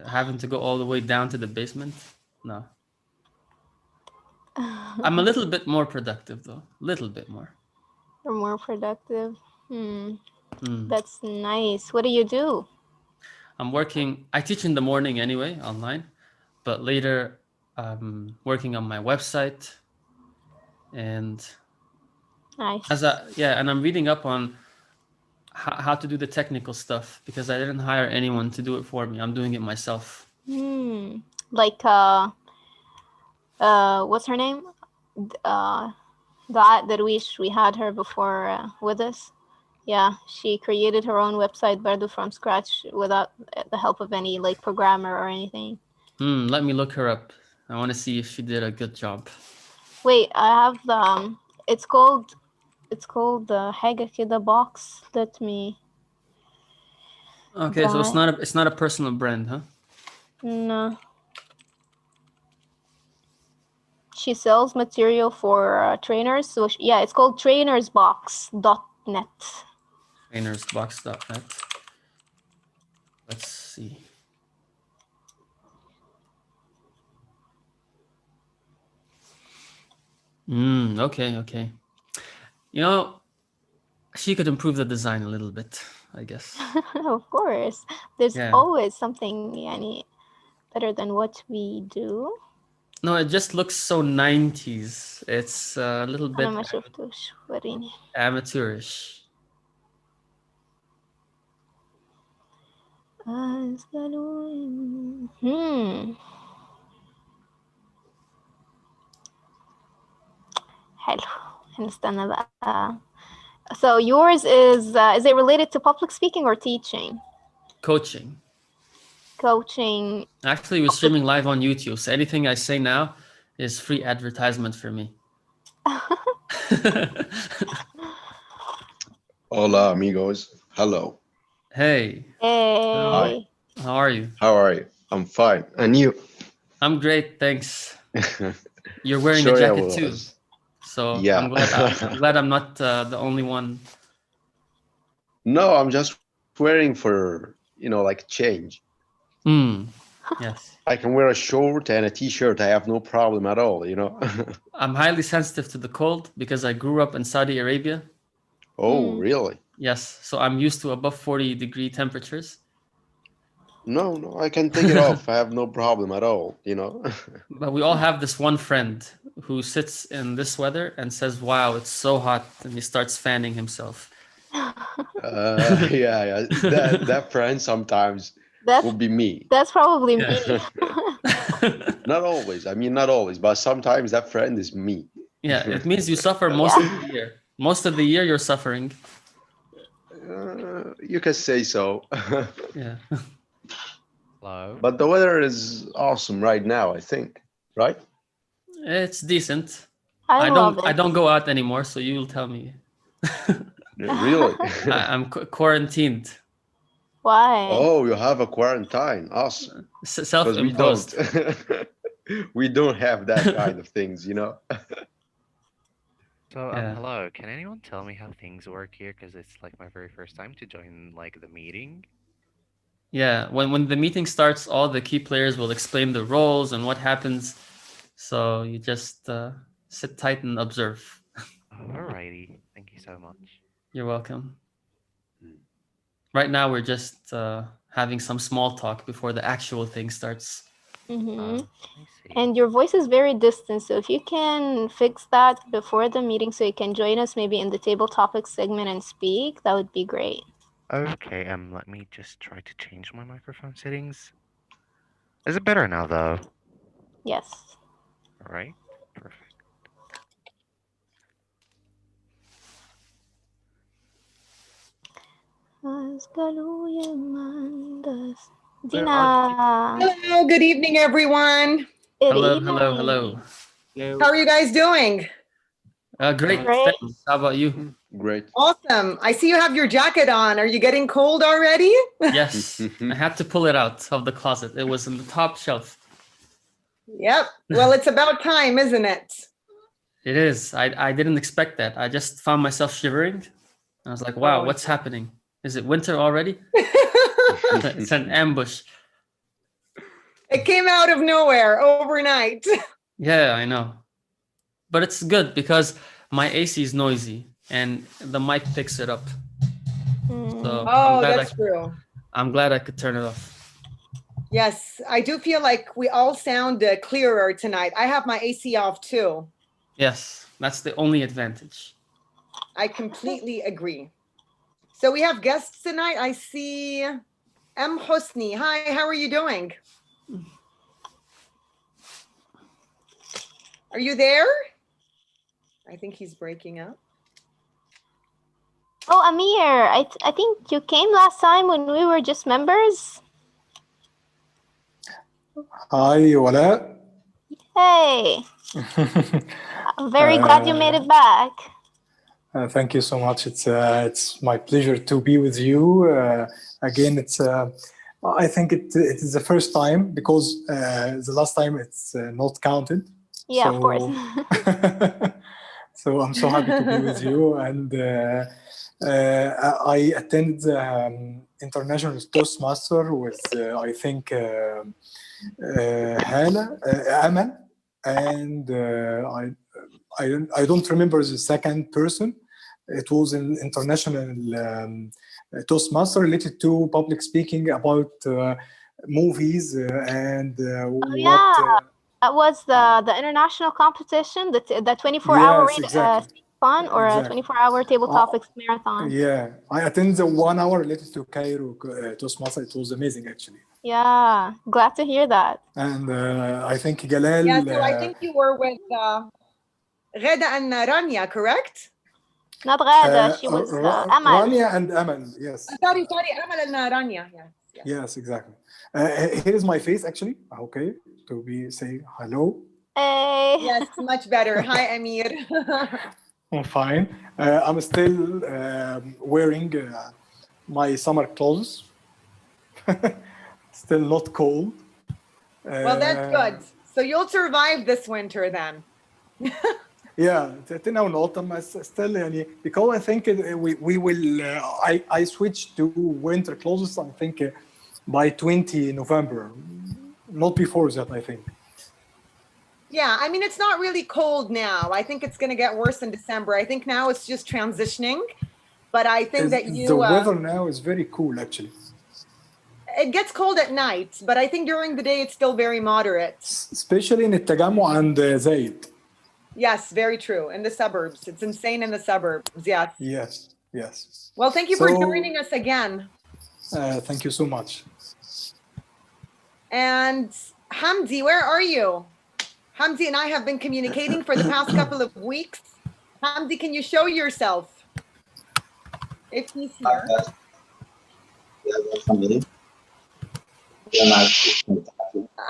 Having to go all the way down to the basement. No. I'm a little bit more productive though. Little bit more. You're more productive. That's nice. What do you do? I teach in the morning anyway, online, but later I'm working on my website and Nice. and I'm reading up on how to do the technical stuff because I didn't hire anyone to do it for me. I'm doing it myself. Like what's her name? Darwish, we had her before with us. Yeah, she created her own website Bardo from scratch without the help of any like programmer or anything. Let me look her up. I want to see if she did a good job. Wait, I have the it's called the حاجة كده box. Let me. Okay, so it's not a personal brand, huh? No. She sells material for trainers. So yeah, it's called trainersbox.net. Trainersbox.net. Let's see. Okay. You know, she could improve the design a little bit, I guess. Of course. There's always something يعني, better than what we do. No, it just looks so 90s. It's a little bit أنا ما شفتوش وريني. amateurish. حلو. هنستنى بقى. So yours is it related to public speaking or teaching? Coaching. Actually, we're streaming live on YouTube, so anything I say now is free advertisement for me. Hola, amigos. Hello. Hey. Hey. Hi. How are you? How are you? I'm fine. And you? I'm great, thanks. You're wearing a jacket too. So yeah. I'm glad I'm not the only one. No, I'm just wearing for, like change. Yes. I can wear a short and a t-shirt. I have no problem at all, I'm highly sensitive to the cold because I grew up in Saudi Arabia. Oh, really? Yes. So I'm used to above 40-degree temperatures. No, I can take it off. I have no problem at all, But we all have this one friend who sits in this weather and says, wow, it's so hot. And he starts fanning himself. Yeah. That friend sometimes will be me. That's probably me. Not always. I mean, not always, but sometimes that friend is me. Yeah, it means you suffer most of the year. Most of the year you're suffering. You can say so. Yeah. Hello. But the weather is awesome right now, I think, right? It's decent. I don't go out anymore, so you'll tell me. Really? I'm quarantined. Why? Oh, you have a quarantine. Awesome. Self-imposed. We don't have that kind of things, So, hello. Can anyone tell me how things work here? Because it's like my very first time to join like the meeting. Yeah, when the meeting starts, all the key players will explain the roles and what happens. So you just sit tight and observe. Alrighty. Thank you so much. You're welcome. Right now, we're just having some small talk before the actual thing starts. And your voice is very distant, so if you can fix that before the meeting so you can join us maybe in the table topics segment and speak, that would be great. Okay, let me just try to change my microphone settings. Is it better now, though? Yes. All right, perfect. Dina. Hello, good evening, everyone. Hello. How are you guys doing? Great. Thanks. How about you? Great. Awesome. I see you have your jacket on. Are you getting cold already? Yes. I had to pull it out of the closet. It was in the top shelf. Yep. Well, it's about time, isn't it? It is. I didn't expect that. I just found myself shivering. I was like, wow, what's happening? Is it winter already? It's an ambush. It came out of nowhere overnight. Yeah, I know. But it's good because my AC is noisy and the mic picks it up. So Oh, that's true. I'm glad I could turn it off. Yes, I do feel like we all sound clearer tonight. I have my AC off too. Yes, that's the only advantage. I completely agree. So we have guests tonight. I see Hosni. Hi, how are you doing? Are you there? I think he's breaking up. Oh, Amir, I think you came last time when we were just members. Hi, Wala. Hey, I'm very glad you made it back. Thank you so much. It's my pleasure to be with you again. I think it is the first time because the last time it's not counted. Yeah, so, of course. So I'm so happy to be with you, and I attended International Toastmaster with I think Aman, and I don't remember the second person. It was an international Toastmaster related to public speaking about movies and that was the international competition, the 24-hour fun or a 24-hour table topics marathon. Yeah, I attended the 1 hour related to Cairo Toastmaster. It was amazing, actually. Yeah, glad to hear that. And I think Galal. Yeah, so I think you were with Ghada and Rania, correct? Not Ghada, she was Amal. Rania and Amal, yes. Sorry, Amal and Rania. Yes, exactly. Here is my face, actually. Okay, to be saying hello. Hey. Yes, much better. Hi, Amir. I'm fine. I'm still wearing my summer clothes. Still not cold. Well, that's good. So you'll survive this winter then. Yeah, now in autumn still because I think we will. I switched to winter clothes. I think by 20 November, not before that. I think. Yeah, I mean it's not really cold now. I think it's going to get worse in December. I think now it's just transitioning, but I think that the weather now is very cool actually. It gets cold at night, but I think during the day it's still very moderate. Especially in التجمع and Zayed. Yes, very true. In the suburbs. It's insane in the suburbs. Yes. Yes. Well, thank you for joining us again. Thank you so much. And Hamdi, where are you? Hamdi and I have been communicating for the past couple of weeks. Hamdi, can you show yourself? If he's here.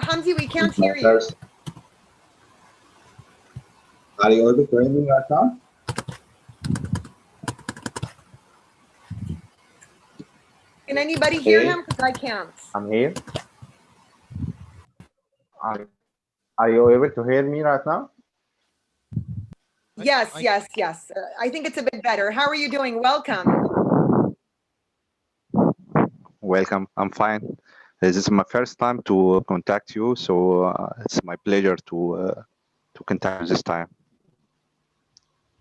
Hamdi, we can't hear you. Are you able to hear me right now? Can anybody hear him? Because I can't. I'm here. Are you able to hear me right now? Yes. I think it's a bit better. How are you doing? Welcome. Welcome. I'm fine. This is my first time to contact you, so it's my pleasure to contact you this time.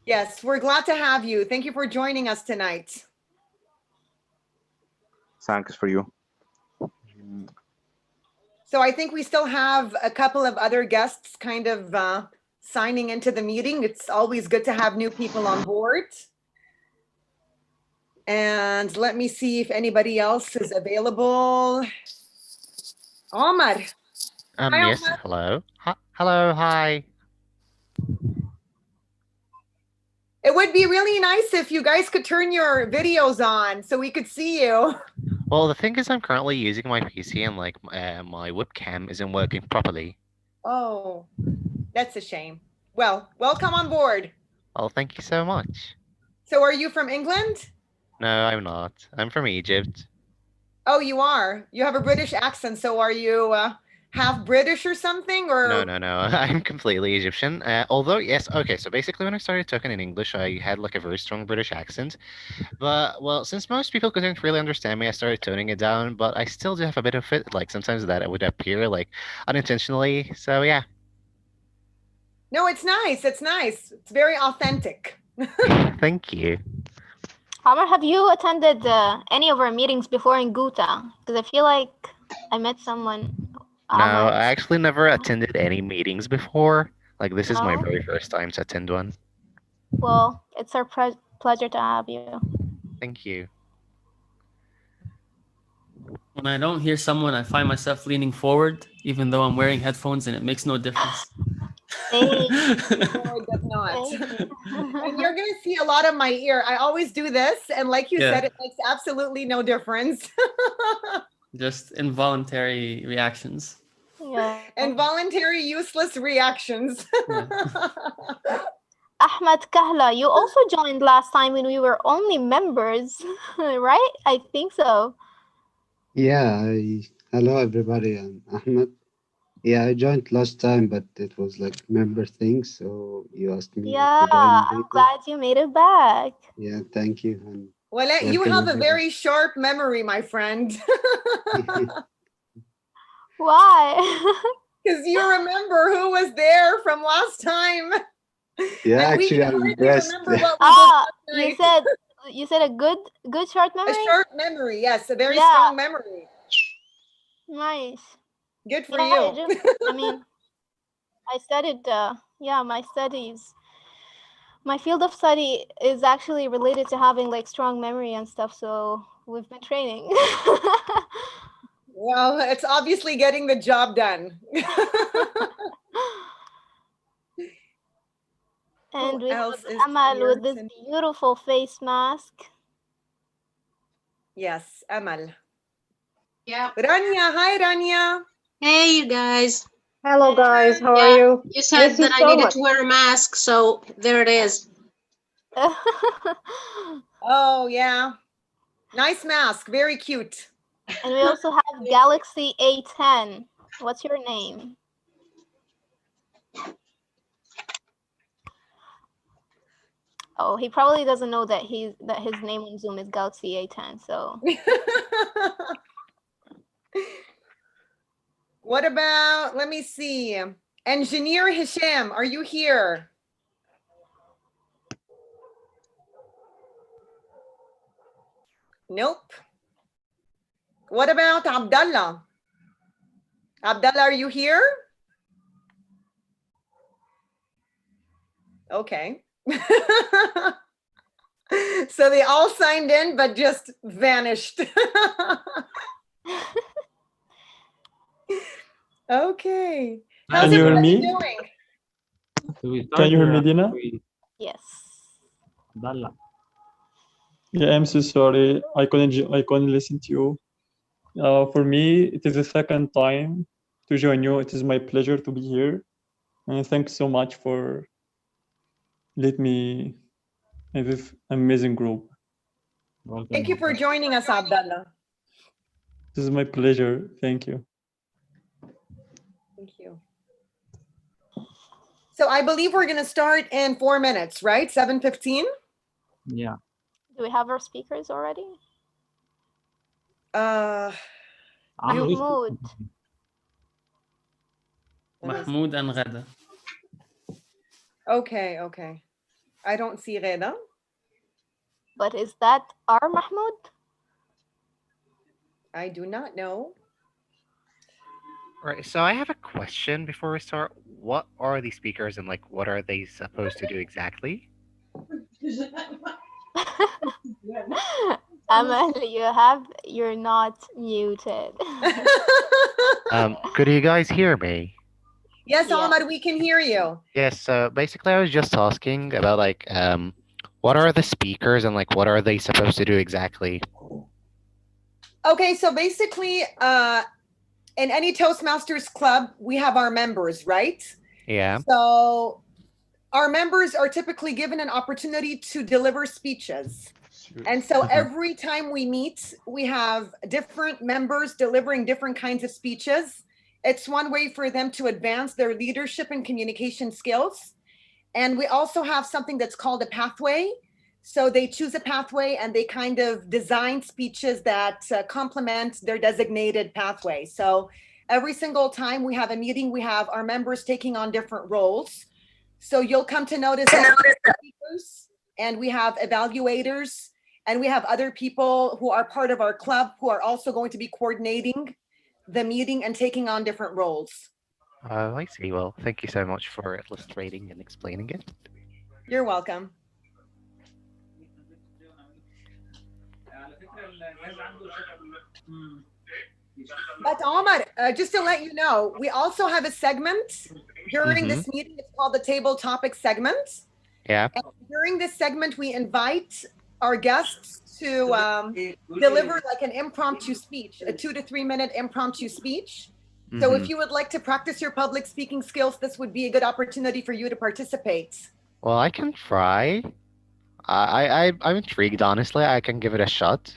Yes, we're glad to have you. Thank you for joining us tonight. Thanks for you. So I think we still have a couple of other guests kind of signing into the meeting. It's always good to have new people on board. And let me see if anybody else is available. Omar. Hi, yes, Omar. Hello. Hello, hi. It would be really nice if you guys could turn your videos on so we could see you. Well, the thing is, I'm currently using my PC and like my webcam isn't working properly. Oh, that's a shame. Well, welcome on board. Oh, thank you so much. So are you from England? No, I'm not. I'm from Egypt. Oh, you are? You have a British accent. So are you half British or something? Or No. I'm completely Egyptian. Although, yes, okay. So basically, when I started talking in English, I had like a very strong British accent. But well, since most people couldn't really understand me, I started toning it down. But I still do have a bit of it. Like sometimes that it would appear like unintentionally. So yeah. No, it's nice. It's nice. It's very authentic. Thank you. Amir, have you attended any of our meetings before in Ghouta? Because I feel like I met someone. No, Amir. I actually never attended any meetings before. Like this is my No? very first time to attend one. Well, it's our pleasure to have you. Thank you. When I don't hear someone, I find myself leaning forward, even though I'm wearing headphones, and it makes no difference. No, it does not. And you're going to see a lot of my ear. I always do this. And like you said, it makes absolutely no difference. Just involuntary reactions. Yeah. Involuntary, useless reactions. Ahmed Kahla, you also joined last time when we were only members, right? I think so. Yeah, hello everybody, I'm Ahmed. Yeah, I joined last time, but it was like member thing, so you asked me Yeah, to join I'm later. glad you made it back. Yeah, thank you. And Well, you have a very sharp memory, my friend. Why? Because you remember who was there from last time. Yeah, And actually, I'm impressed. You said a good short memory? A short memory, yes, a very strong memory. Nice. Good for you. I mean, I studied, my studies. My field of study is actually related to having like strong memory and stuff, so we've been training. Well, it's obviously getting the job done. And we have Amal with this beautiful face mask. Yes, Amal. Yeah. Rania, hi Rania. Hey, you guys. Hello, guys. How are you? You said that I needed to wear a mask, so there it is. Oh, yeah. Nice mask. Very cute. And we also have Galaxy A10. What's your name? Oh, he probably doesn't know that his name on Zoom is Galaxy A10. So. What about? Let me see. Engineer Hisham, are you here? Nope. What about Abdallah? Abdallah, are you here? Okay. So they all signed in, but just vanished. Okay. How's everybody doing? Can you hear me, Dina? Yes. Abdallah. Yeah, I'm so sorry. I couldn't listen to you. For me, it is the second time to join you. It is my pleasure to be here. And thanks so much for letting me in this amazing group. Welcome. Thank you for joining us, Abdallah. This is my pleasure. Thank you. Thank you. So I believe we're going to start in 4 minutes, right? 7:15? Yeah. Do we have our speakers already? Mahmoud and Ghada. Okay. I don't see Ghada. But is that our Mahmoud? I do not know. Right, so I have a question before we start. What are these speakers and like what are they supposed to do exactly? Amal, you're not muted. Could you guys hear me? Yes, Ahmad, we can hear you. Yes, so basically I was just asking about like what are the speakers and like what are they supposed to do exactly? Okay, so basically in any Toastmasters club, we have our members, right? Yeah. So our members are typically given an opportunity to deliver speeches. And so every time we meet, we have different members delivering different kinds of speeches. It's one way for them to advance their leadership and communication skills. And we also have something that's called a pathway. So they choose a pathway and they kind of design speeches that complement their designated pathway. So every single time we have a meeting, we have our members taking on different roles. So you'll come to notice that speakers, and we have evaluators, and we have other people who are part of our club who are also going to be coordinating the meeting and taking on different roles. Oh, I see. Well, thank you so much for illustrating and explaining it. You're welcome. But Omar, just to let you know, we also have a segment during this meeting. It's called the table topic segment. Yeah. And during this segment, we invite our guests to deliver like an impromptu speech, a 2 to 3 minute impromptu speech. So if you would like to practice your public speaking skills, this would be a good opportunity for you to participate. Well, I can try. I'm intrigued, honestly. I can give it a shot.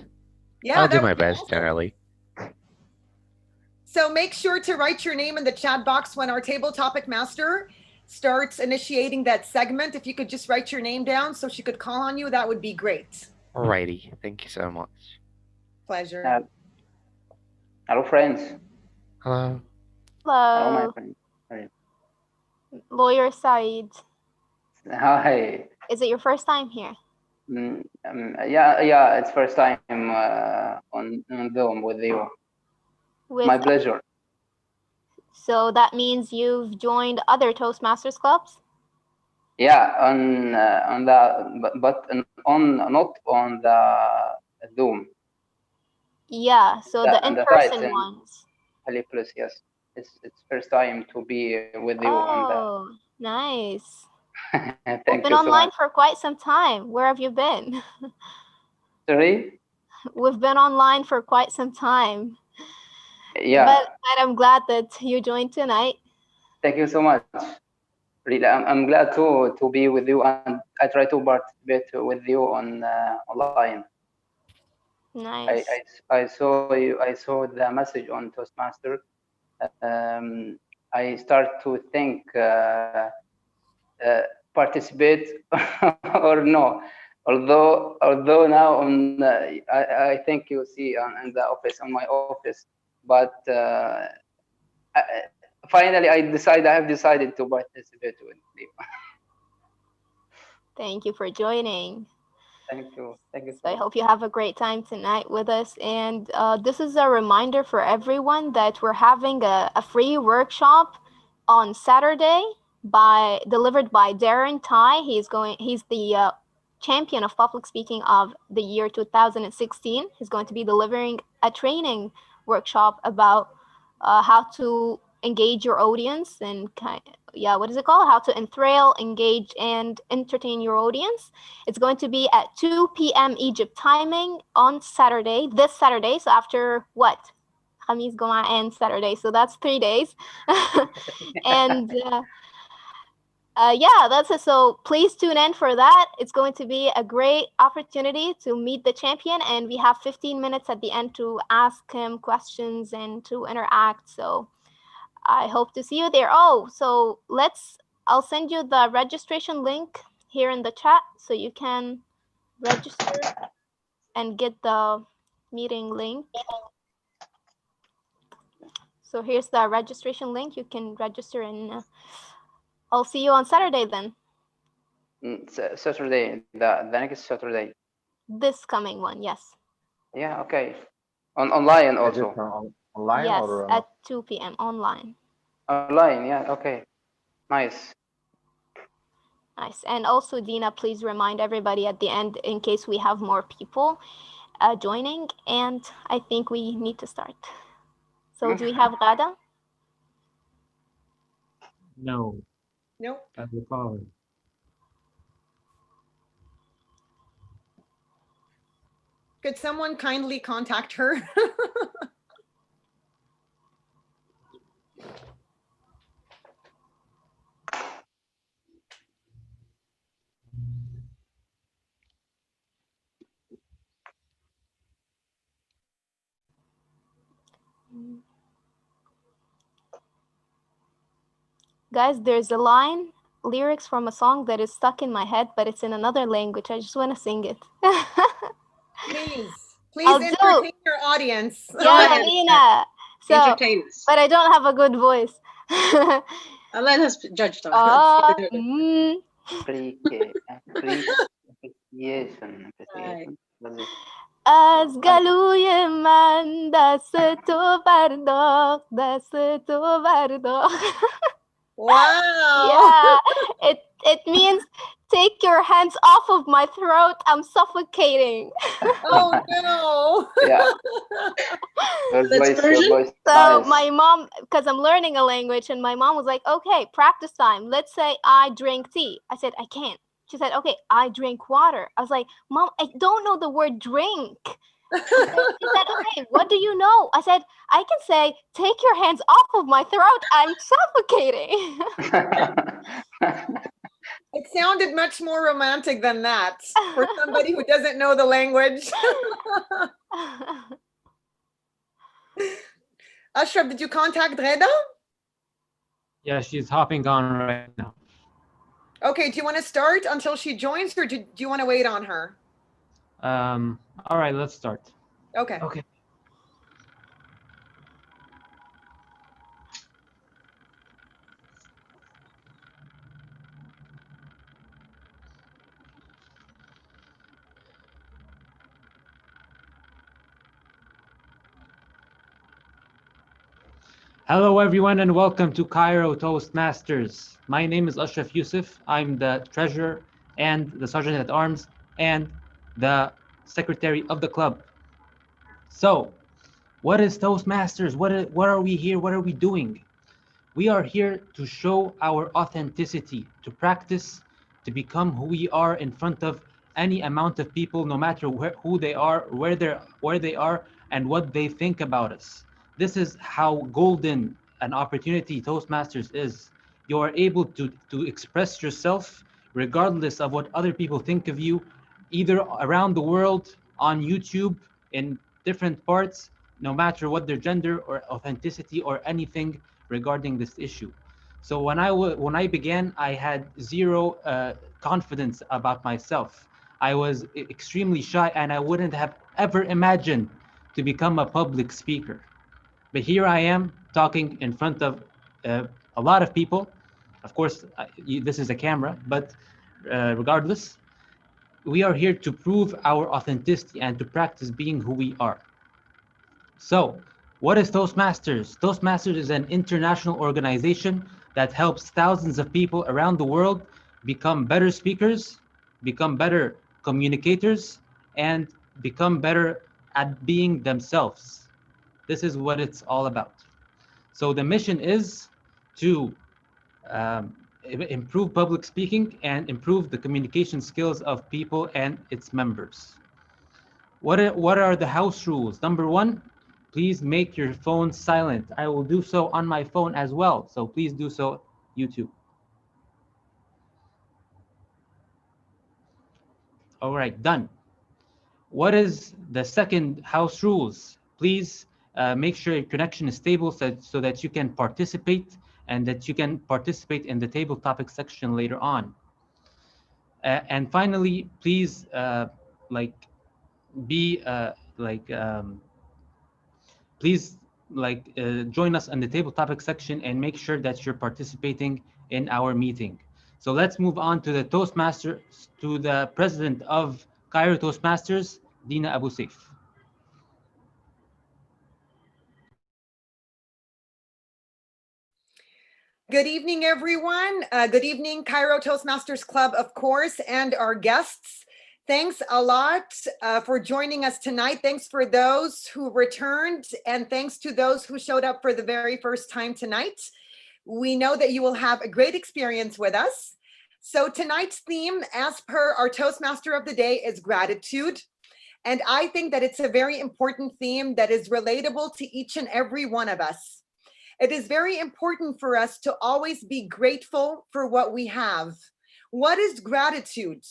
Yeah, I'll do that my would be best, awesome. generally. So make sure to write your name in the chat box when our table topic master starts initiating that segment. If you could just write your name down so she could call on you, that would be great. Alrighty. Thank you so much. Pleasure. Hello, friends. Hello. Hello, my Hello, friend. Hi. Lawyer Said. Hi. Is it your first time here? Yeah, it's first time on Zoom with you. My pleasure. So that means you've joined other Toastmasters clubs? Yeah, on the but on not on the Zoom. Yeah, so the On the in-person site ones. Ali Plus, yes. It's first time to be with you on the. Oh, nice. We've Thank been you so online much. for quite some time. Where have you been? Sorry? We've been online for quite some time. Yeah. But I'm glad that you joined tonight. Thank you so much. Really, I'm glad to be with you, and I try to participate with you on online. Nice. I saw you. I saw the message on Toastmaster. I start to think participate or no. Although now on I think you see in the office, on my office, but finally I have decided to participate with you. Thank you for joining. Thank you. Thank you so So I much. hope you have a great time tonight with us. And this is a reminder for everyone that we're having a free workshop on Saturday delivered by Darren Tai. He's the champion of public speaking of the year 2016. He's going to be delivering a training workshop about how to engage your audience and what is it called? How to enthrall, engage, and entertain your audience. It's going to be at 2 p.m. Egypt timing on Saturday, this Saturday. So after what? Khamis, Goma, and Saturday. So that's 3 days. And that's it. So please tune in for that. It's going to be a great opportunity to meet the champion. And we have 15 minutes at the end to ask him questions and to interact. So I hope to see you there. Oh, so I'll send you the registration link here in the chat so you can register and get the meeting link. So here's the registration link. You can register and I'll see you on Saturday then. Saturday, the next Saturday. This coming one, yes. Yeah, okay. Online also. Online yes, or at 2 p.m. online. Online, yeah, okay. Nice. Nice. And also, Dina, please remind everybody at the end in case we have more people joining. And I think we need to start. So do we have Ghada? no? Nope. At the call. Could someone kindly contact her? Guys, there's a line, lyrics from a song that is stuck in my head, but it's in another language. I just want to sing it. Please I'll do. entertain your audience. Yeah, Lina. So, Entertain us. but I don't have a good voice. Let us judge them. Azgaluye man dastu bardok. Wow. Yeah, it means take your hands off of my throat. I'm suffocating. Oh no. Yeah. So my mom, because I'm learning a language, and my mom was like, okay, practice time. Let's say I drink tea. I said, I can't. She said, okay, I drink water. I was like, Mom, I don't know the word drink. She said, okay, what do you know? I said, I can say, take your hands off of my throat. I'm suffocating. It sounded much more romantic than that for somebody who doesn't know the language. Ashraf, did you contact Reda? Yeah, she's hopping on right now. Okay, do you want to start until she joins, or do you want to wait on her? All right, let's start. Okay. Okay. Hello, everyone, and welcome to Cairo Toastmasters. My name is Ashraf Yusuf. I'm the treasurer and the sergeant at arms and the secretary of the club. So, what is Toastmasters? What are we here? What are we doing? We are here to show our authenticity, to practice, to become who we are in front of any amount of people, no matter who they are, where they are, and what they think about us. This is how golden an opportunity Toastmasters is. You are able to express yourself regardless of what other people think of you, either around the world, on YouTube, in different parts, no matter what their gender or authenticity or anything regarding this issue. So when I began, I had zero confidence about myself. I was extremely shy, and I wouldn't have ever imagined to become a public speaker. But here I am talking in front of a lot of people. Of course, this is a camera, but regardless, we are here to prove our authenticity and to practice being who we are. So, what is Toastmasters? Toastmasters is an international organization that helps thousands of people around the world become better speakers, become better communicators, and become better at being themselves. This is what it's all about. So the mission is to improve public speaking and improve the communication skills of people and its members. What are the house rules? Number one, please make your phone silent. I will do so on my phone as well, so please do so, YouTube. All right, done. What is the second house rules? Please make sure your connection is stable so that you can participate and that you can participate in the table topic section later on. And finally, please please join us in the table topic section and make sure that you're participating in our meeting. So let's move on to the Toastmasters, to the president of Cairo Toastmasters, Dina Abu Saif. Good evening, everyone. Good evening, Cairo Toastmasters Club, of course, and our guests. Thanks a lot for joining us tonight. Thanks for those who returned, and thanks to those who showed up for the very first time tonight. We know that you will have a great experience with us. So tonight's theme, as per our Toastmaster of the day, is gratitude. And I think that it's a very important theme that is relatable to each and every one of us. It is very important for us to always be grateful for what we have. What is gratitude?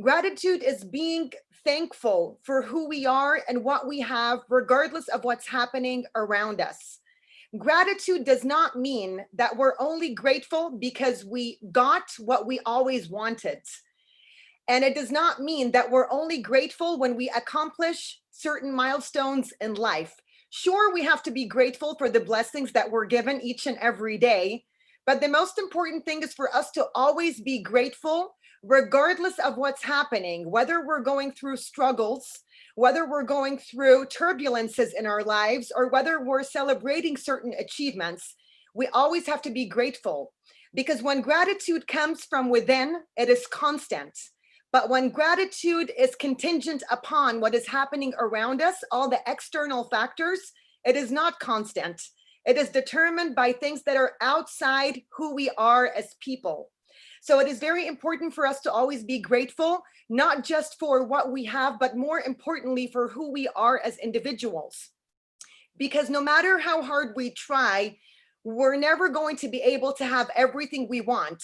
Gratitude is being thankful for who we are and what we have, regardless of what's happening around us. Gratitude does not mean that we're only grateful because we got what we always wanted. And it does not mean that we're only grateful when we accomplish certain milestones in life. Sure, we have to be grateful for the blessings that we're given each and every day, but the most important thing is for us to always be grateful regardless of what's happening, whether we're going through struggles, whether we're going through turbulences in our lives, or whether we're celebrating certain achievements. We always have to be grateful, because when gratitude comes from within, it is constant. But when gratitude is contingent upon what is happening around us, all the external factors, it is not constant. It is determined by things that are outside who we are as people. So it is very important for us to always be grateful, not just for what we have, but more importantly for who we are as individuals. Because no matter how hard we try, we're never going to be able to have everything we want.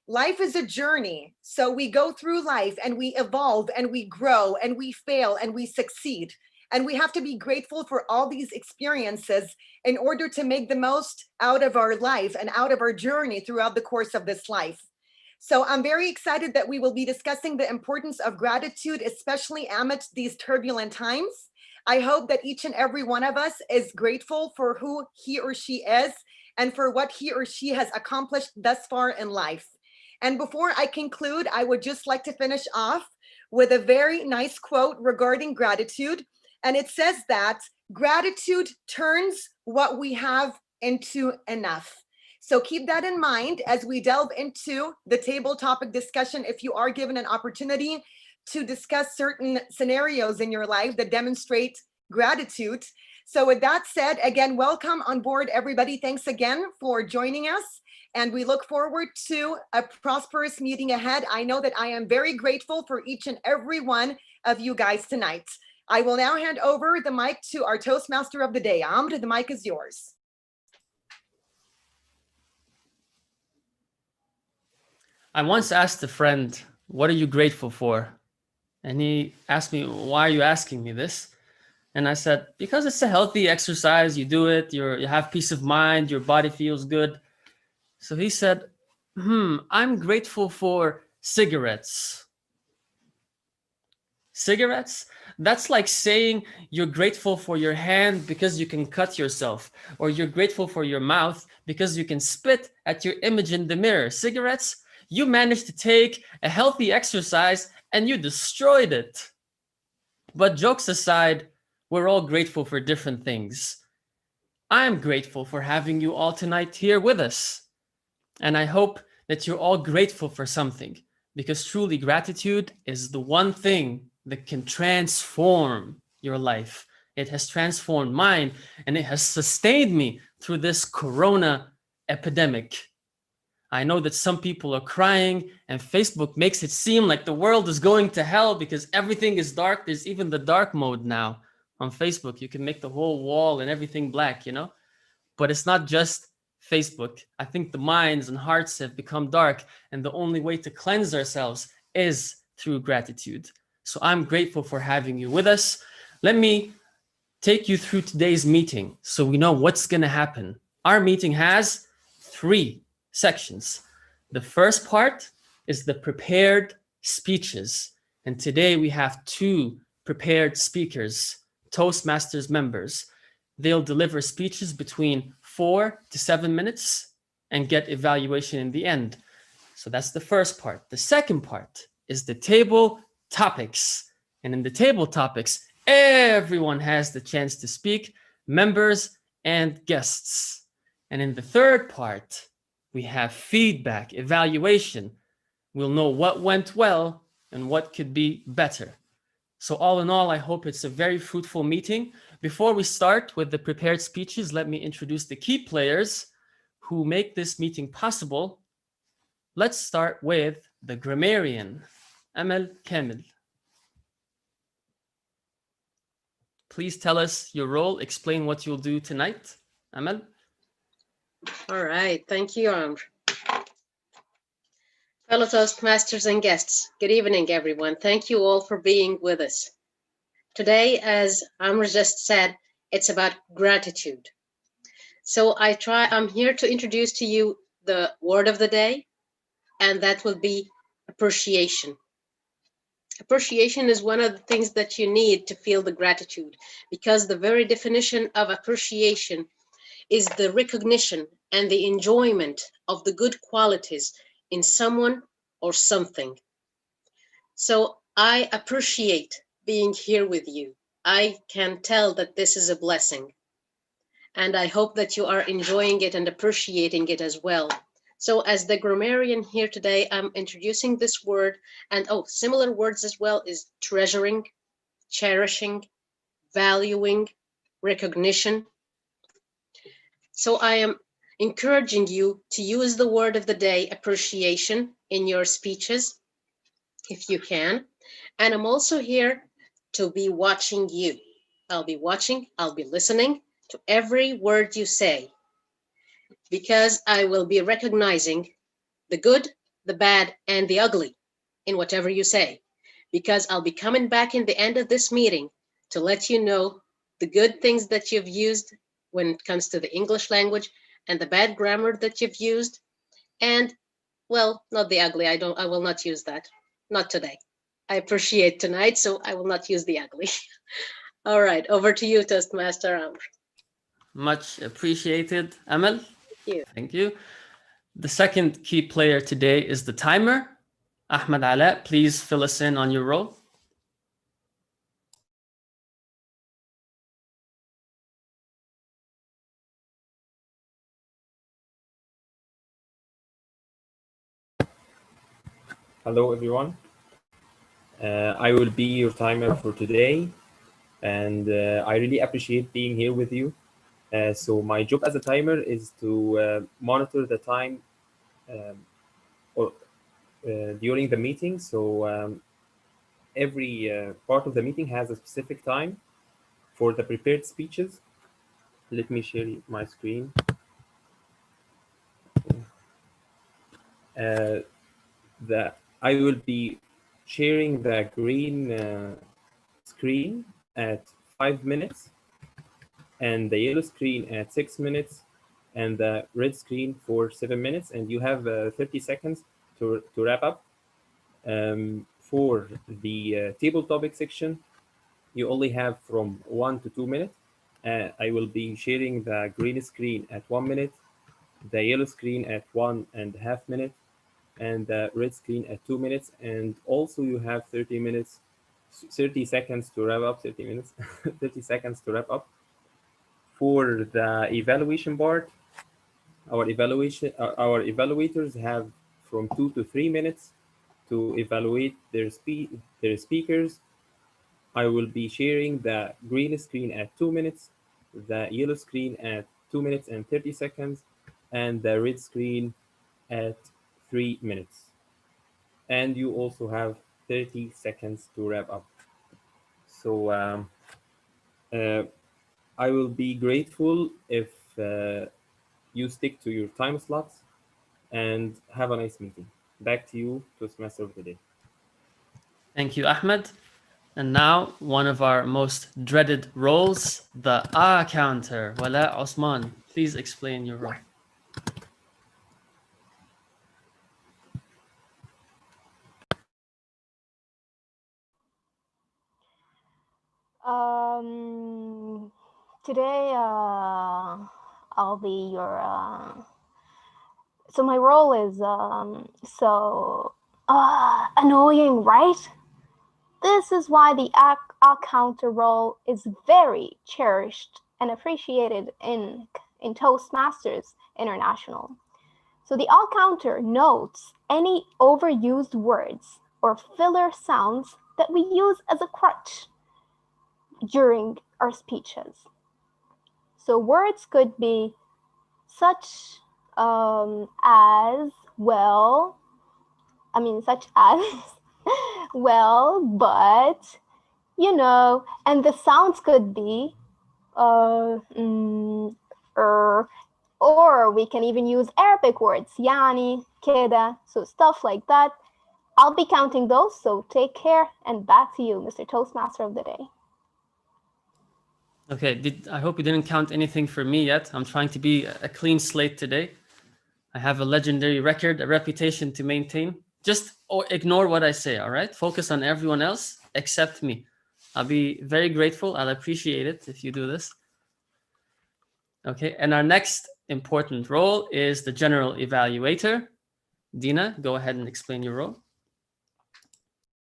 Life is a journey. So we go through life and we evolve and we grow and we fail and we succeed. And we have to be grateful for all these experiences in order to make the most out of our life and out of our journey throughout the course of this life. So I'm very excited that we will be discussing the importance of gratitude, especially amidst these turbulent times. I hope that each and every one of us is grateful for who he or she is and for what he or she has accomplished thus far in life. And before I conclude, I would just like to finish off with a very nice quote regarding gratitude. And it says that gratitude turns what we have into enough. So keep that in mind as we delve into the table topic discussion. If you are given an opportunity to discuss certain scenarios in your life that demonstrate gratitude. So with that said, again, welcome on board, everybody. Thanks again for joining us. And we look forward to a prosperous meeting ahead. I know that I am very grateful for each and every one of you guys tonight. I will now hand over the mic to our Toastmaster of the day. Amr, the mic is yours. I once asked a friend, what are you grateful for? And he asked me, why are you asking me this? And I said, because it's a healthy exercise. You do it, you have peace of mind, your body feels good. So he said, I'm grateful for cigarettes. Cigarettes? That's like saying you're grateful for your hand because you can cut yourself, or you're grateful for your mouth because you can spit at your image in the mirror. Cigarettes? You managed to take a healthy exercise and you destroyed it. But jokes aside, we're all grateful for different things. I'm grateful for having you all tonight here with us. And I hope that you're all grateful for something, because truly gratitude is the one thing that can transform your life. It has transformed mine, and it has sustained me through this corona epidemic. I know that some people are crying, and Facebook makes it seem like the world is going to hell because everything is dark. There's even the dark mode now on Facebook. You can make the whole wall and everything black, you know? But it's not just Facebook. I think the minds and hearts have become dark, and the only way to cleanse ourselves is through gratitude. So I'm grateful for having you with us. Let me take you through today's meeting so we know what's going to happen. Our meeting has 3 sections. The first part is the prepared speeches. And today we have 2 prepared speakers, Toastmasters members. They'll deliver speeches between 4 to 7 minutes and get evaluation in the end. So that's the first part. The second part is the table topics. And in the table topics, everyone has the chance to speak, members and guests. And in the third part, we have feedback, evaluation. We'll know what went well and what could be better. So all in all, I hope it's a very fruitful meeting. Before we start with the prepared speeches, let me introduce the key players who make this meeting possible. Let's start with the grammarian, Amal Kamil. Please tell us your role, explain what you'll do tonight. Amal? All right, thank you, Amr. Fellow Toastmasters and guests, good evening, everyone. Thank you all for being with us. Today, as Amr just said, it's about gratitude. So I'm here to introduce to you the word of the day, and that will be appreciation. Appreciation is one of the things that you need to feel the gratitude, because the very definition of appreciation is the recognition and the enjoyment of the good qualities in someone or something. So I appreciate being here with you. I can tell that this is a blessing, and I hope that you are enjoying it and appreciating it as well. So as the grammarian here today, I'm introducing this word, and similar words as well is treasuring, cherishing, valuing, recognition. So I am encouraging you to use the word of the day, appreciation, in your speeches, if you can. And I'm also here to be watching you. I'll be watching, I'll be listening to every word you say, because I will be recognizing the good, the bad, and the ugly in whatever you say, because I'll be coming back in the end of this meeting to let you know the good things that you've used when it comes to the English language, and the bad grammar that you've used, and, well, not the ugly. I will not use that. Not today. I appreciate tonight, so I will not use the ugly. All right, over to you, Toastmaster Amr. Much appreciated, Amal. Thank you. Thank you. The second key player today is the timer. Ahmed Ala, please fill us in on your role. Hello, everyone. I will be your timer for today, and I really appreciate being here with you. So my job as a timer is to monitor the time during the meeting. So every part of the meeting has a specific time for the prepared speeches. Let me share my screen. I will be sharing the green screen at 5 minutes, and the yellow screen at 6 minutes, and the red screen for 7 minutes, and you have 30 seconds to wrap up. For the table topic section, you only have from 1 to 2 minutes. I will be sharing the green screen at 1 minute, the yellow screen at 1.5 minutes, and the red screen at 2 minutes. And also you have 30 seconds to wrap up, 30 minutes, 30 seconds to wrap up. For the evaluation part, our evaluators have from 2 to 3 minutes to evaluate their speakers. I will be sharing the green screen at 2 minutes, the yellow screen at 2 minutes and 30 seconds, and the red screen at 3 minutes. And you also have 30 seconds to wrap up. So I will be grateful if you stick to your time slots, and have a nice meeting. Back to you, Toastmaster of the Day. Thank you, Ahmed. And now, one of our most dreaded roles, the counter. Wala Osman, please explain your role. Today, I'll be your. So my role is annoying, right? This is why the counter role is very cherished and appreciated in Toastmasters International. So the counter notes any overused words or filler sounds that we use as a crutch during our speeches. So words could be such as, well, such as, well, but, you know, and the sounds could be, or we can even use Arabic words, yani, keda, so stuff like that. I'll be counting those, so take care, and back to you, Mr. Toastmaster of the Day. Okay, I hope you didn't count anything for me yet. I'm trying to be a clean slate today. I have a legendary record, a reputation to maintain. Just ignore what I say, all right? Focus on everyone else except me. I'll be very grateful. I'll appreciate it if you do this. Okay, and our next important role is the general evaluator. Dina, go ahead and explain your role.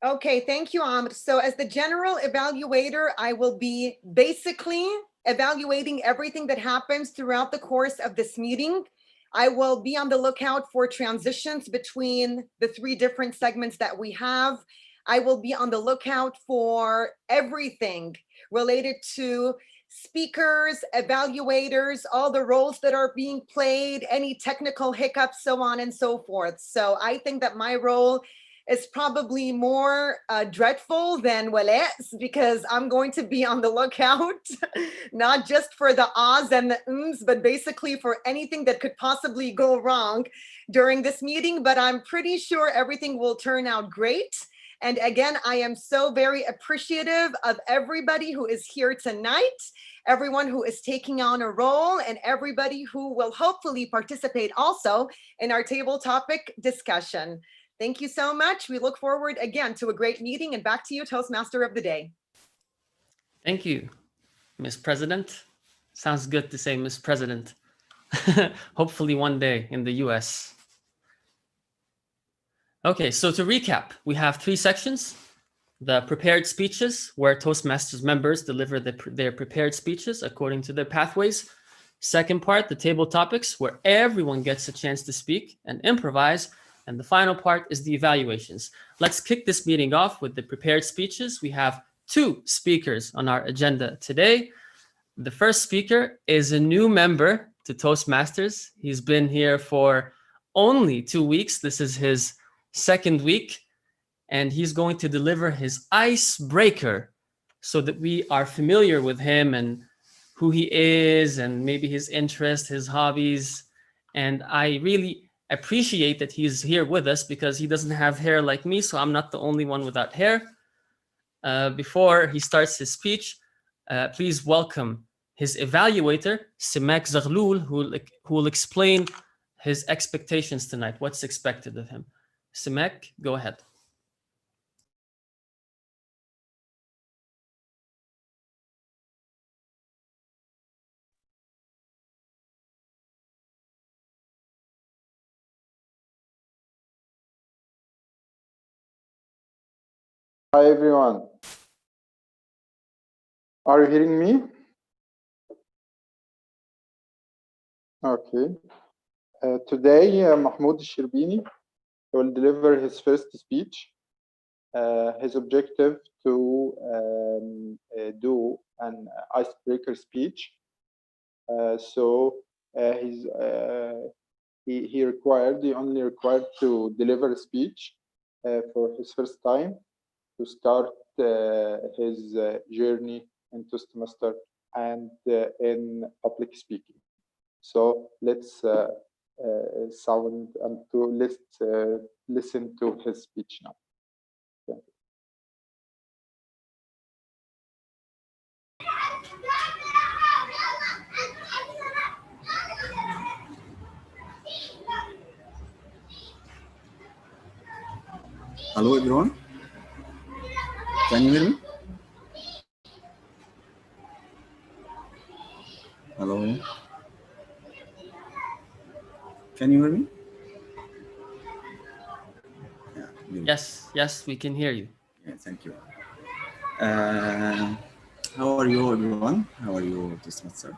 Okay, thank you, Amir. So as the general evaluator, I will be basically evaluating everything that happens throughout the course of this meeting. I will be on the lookout for transitions between the three different segments that we have. I will be on the lookout for everything related to speakers, evaluators, all the roles that are being played, any technical hiccups, so on and so forth. So I think that my role is probably more dreadful than Wale's, because I'm going to be on the lookout, not just for the ahs and the ums, but basically for anything that could possibly go wrong during this meeting. But I'm pretty sure everything will turn out great. And again, I am so very appreciative of everybody who is here tonight, everyone who is taking on a role, and everybody who will hopefully participate also in our table topic discussion. Thank you so much. We look forward again to a great meeting, and back to you, Toastmaster of the Day. Thank you, Miss President. Sounds good to say Miss President. Hopefully one day in the US. Okay, so to recap, we have three sections. The prepared speeches, where Toastmasters members deliver their prepared speeches according to their pathways. Second part, the table topics, where everyone gets a chance to speak and improvise. And the final part is the evaluations. Let's kick this meeting off with the prepared speeches. We have two speakers on our agenda today. The first speaker is a new member to Toastmasters. He's been here for only 2 weeks. This is his second week, and he's going to deliver his icebreaker so that we are familiar with him and who he is and maybe his interests, his hobbies. And I really appreciate that he's here with us because he doesn't have hair like me, so I'm not the only one without hair. Before he starts his speech, please welcome his evaluator, Serag who will explain his expectations tonight, what's expected of him. Serag, go ahead. Hi everyone. Are you hearing me? Okay. Today, Mahmoud Shirbini will deliver his first speech. His objective to do an icebreaker speech. He only required to deliver a speech for his first time to start his journey in Toastmaster and in public speaking. So let's listen to his speech now. Thank you. Hello everyone. Can you hear me? Hello. Can you hear me? Yeah, yes, we can hear you. Yeah, thank you. How are you everyone? How are you, Toastmaster?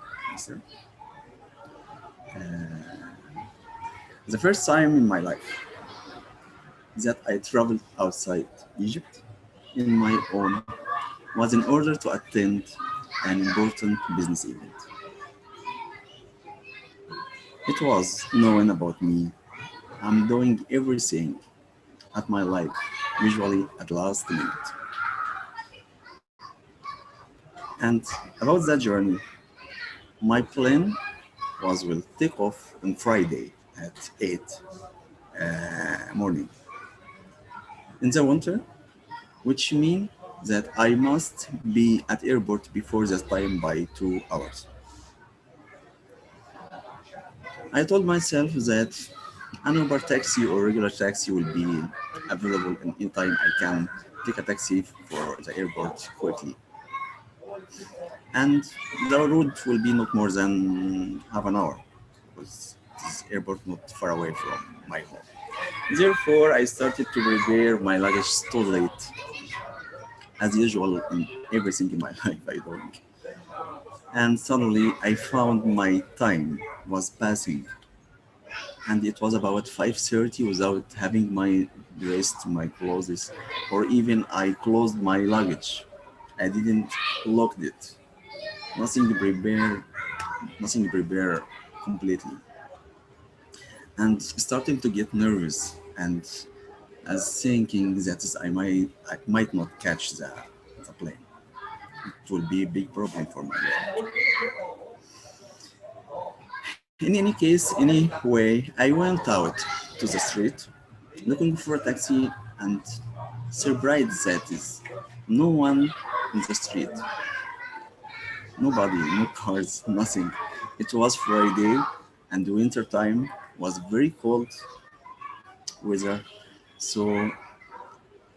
The first time in my life that I traveled outside Egypt in my own was in order to attend an important business event. It was known about me. I'm doing everything at my life, usually at last minute. And about that journey, my plan was will take off on Friday at 8 morning in the winter, which means that I must be at airport before that time by 2 hours. I told myself that an Uber taxi or regular taxi will be available in any time I can take a taxi for the airport quickly. And the route will be not more than half an hour because this airport not far away from my home. Therefore, I started to prepare my luggage too late, as usual in everything in my life I do. And suddenly I found my time was passing, and it was about 5:30 without having my dressed my clothes, or even I closed my luggage. I didn't lock it. Nothing prepared, nothing prepared completely, and starting to get nervous and as thinking that I might not catch the plane. It will be a big problem for my life. In any case, anyway, I went out to the street looking for a taxi and surprised that is no one in the street. Nobody, no cars, nothing. It was Friday and the winter time was very cold weather, so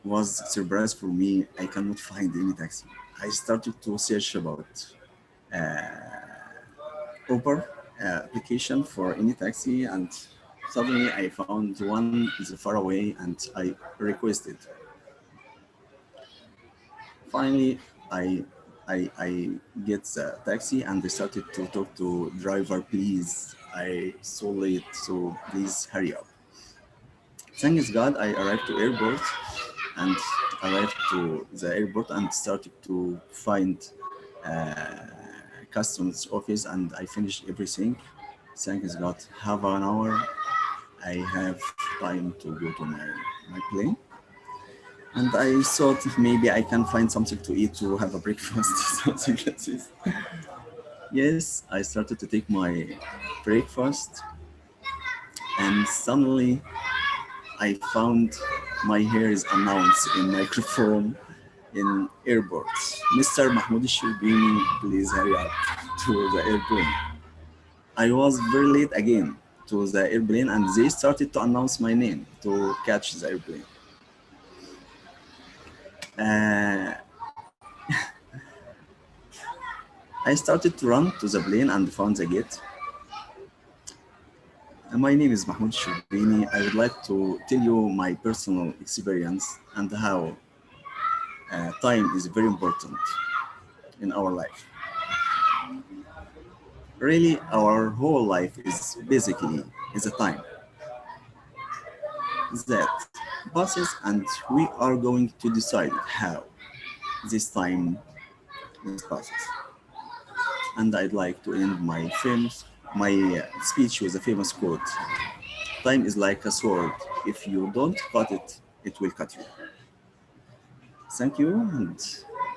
was surprise for me. I cannot find any taxi. I started to search about Uber application for any taxi, and suddenly I found one is far away, and I requested. Finally, I get the taxi and I started to talk to driver. Please, I so late, so please hurry up. Thanks God, I arrived to airport and arrived to the airport and started to find customs office, and I finished everything. Thanks God, half an hour I have time to go to my plane. And I thought maybe I can find something to eat to have a breakfast, something like this. Yes, I started to take my breakfast, and suddenly I found my hair is announced in microphone in airports. Mr. Mahmoud Shubini, please hurry up to the airplane. I was very late again to the airplane, and they started to announce my name to catch the airplane. I started to run to the plane and found the gate. My name is Mahmoud Shubini. I would like to tell you my personal experience and how time is very important in our life. Really, our whole life is basically a time that passes, and we are going to decide how this time is passes. And I'd like to end my speech with a famous quote: "Time is like a sword. If you don't cut it, it will cut you." Thank you, and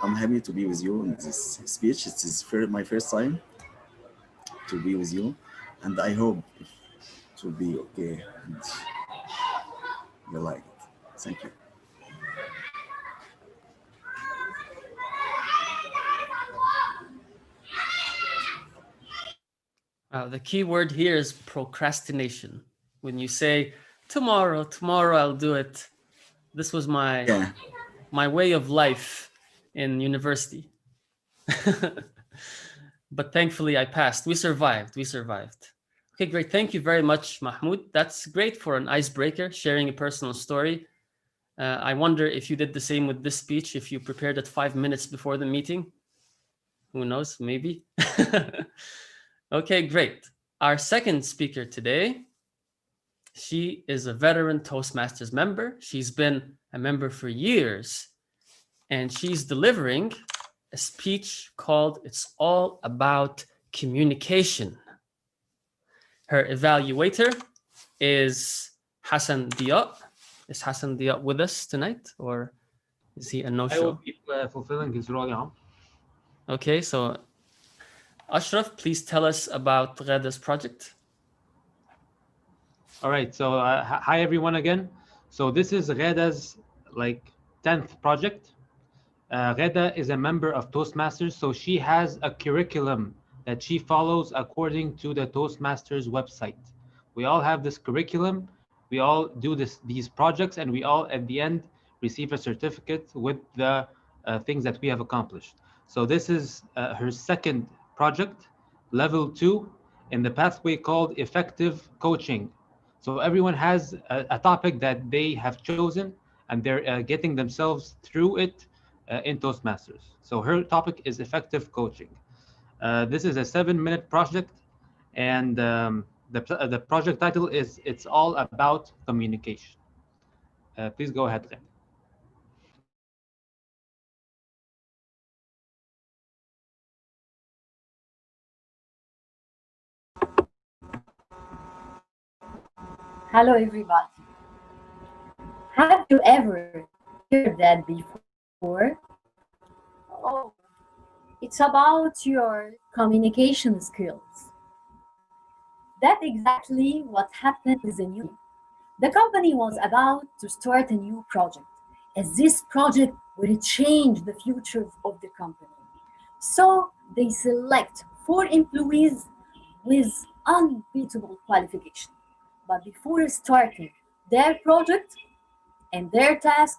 I'm happy to be with you in this speech. It is my first time to be with you, and I hope it will be okay and you like it. Thank you. The key word here is procrastination. When you say, tomorrow I'll do it. This was my way of life in university. But thankfully I passed. We survived. Okay, great. Thank you very much, Mahmoud. That's great for an icebreaker, sharing a personal story. I wonder if you did the same with this speech, if you prepared it 5 minutes before the meeting. Who knows, maybe. Okay, great. Our second speaker today, she is a veteran Toastmasters member. She's been a member for years, and she's delivering a speech called "It's All About Communication." Her evaluator is Hassan Diop. Is Hassan Diop with us tonight, or is he a no-show? I will be fulfilling his role, yeah. Okay, so Ashraf, please tell us about Ghada's project. All right, so hi everyone again. So this is Ghada's 10th project. Gheda is a member of Toastmasters, so she has a curriculum that she follows according to the Toastmasters website. We all have this curriculum, we all do these projects, and we all at the end receive a certificate with the things that we have accomplished. So this is her second project, level 2, in the pathway called effective coaching. So everyone has a topic that they have chosen, and they're getting themselves through it in Toastmasters. So her topic is effective coaching. This is a 7-minute project, and the project title is "It's All About Communication." Please go ahead, Ghada. Hello, everybody. Have you ever heard that before? Oh, it's about your communication skills. That's exactly what happened with the new. The company was about to start a new project, as this project will change the future of the company. So they select 4 employees with unbeatable qualification. But before starting their project and their task,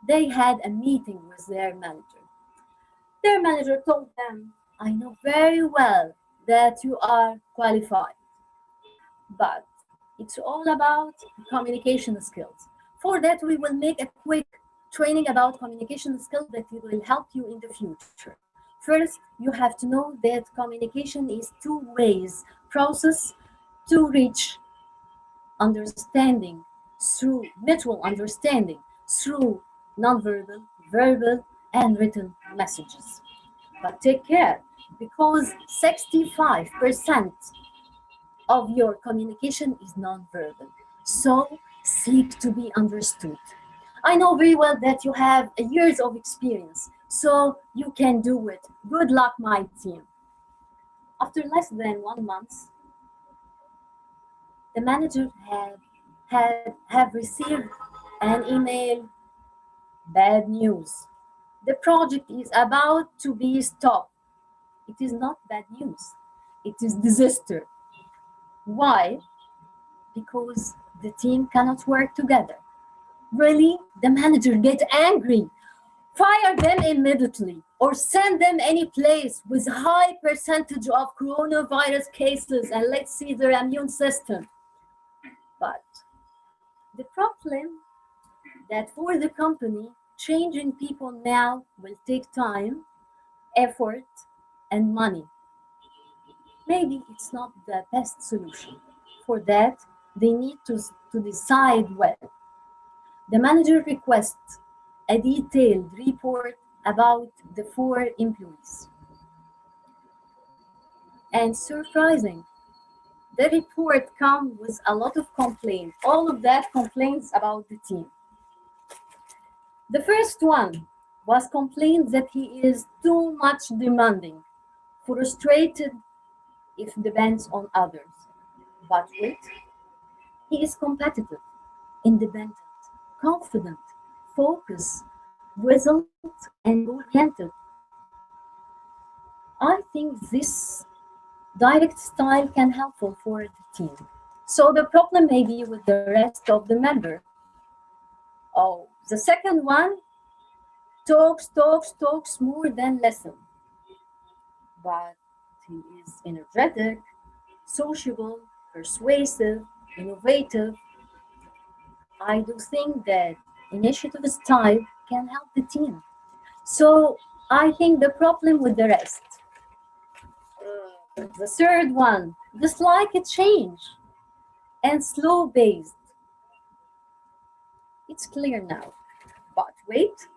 they had a meeting with their manager. Their manager told them, I know very well that you are qualified, but it's all about communication skills. For that, we will make a quick training about communication skills that will help you in the future. First, you have to know that communication is 2 ways process to reach understanding through mutual understanding through nonverbal, verbal, and written messages. But take care, because 65% of your communication is nonverbal. So seek to be understood. I know very well that you have years of experience, so you can do it. Good luck, my team. After less than 1 month, the manager have received an email. Bad news. The project is about to be stopped. It is not bad news. It is disaster. Why? Because the team cannot work together. Really? The manager get angry. Fire them immediately or send them any place with high percentage of coronavirus cases and let's see their immune system. But the problem that for the company, changing people now will take time, effort, and money. Maybe it's not the best solution. For that, they need to decide well. The manager requests a detailed report about the 4 employees. And surprising, the report comes with a lot of complaints. All of that complaints about the team. The first one was complained that he is too much demanding, frustrated if depends on others. But wait, he is competitive, independent, confident, focused, result and goal-oriented. I think this direct style can helpful for the team. So the problem may be with the rest of the member. Oh, the second one talks more than listen. But he is energetic, sociable, persuasive, innovative. I do think that initiative style can help the team. So I think the problem with the rest. The third one, dislike a change and slow based. It's clear now. But wait,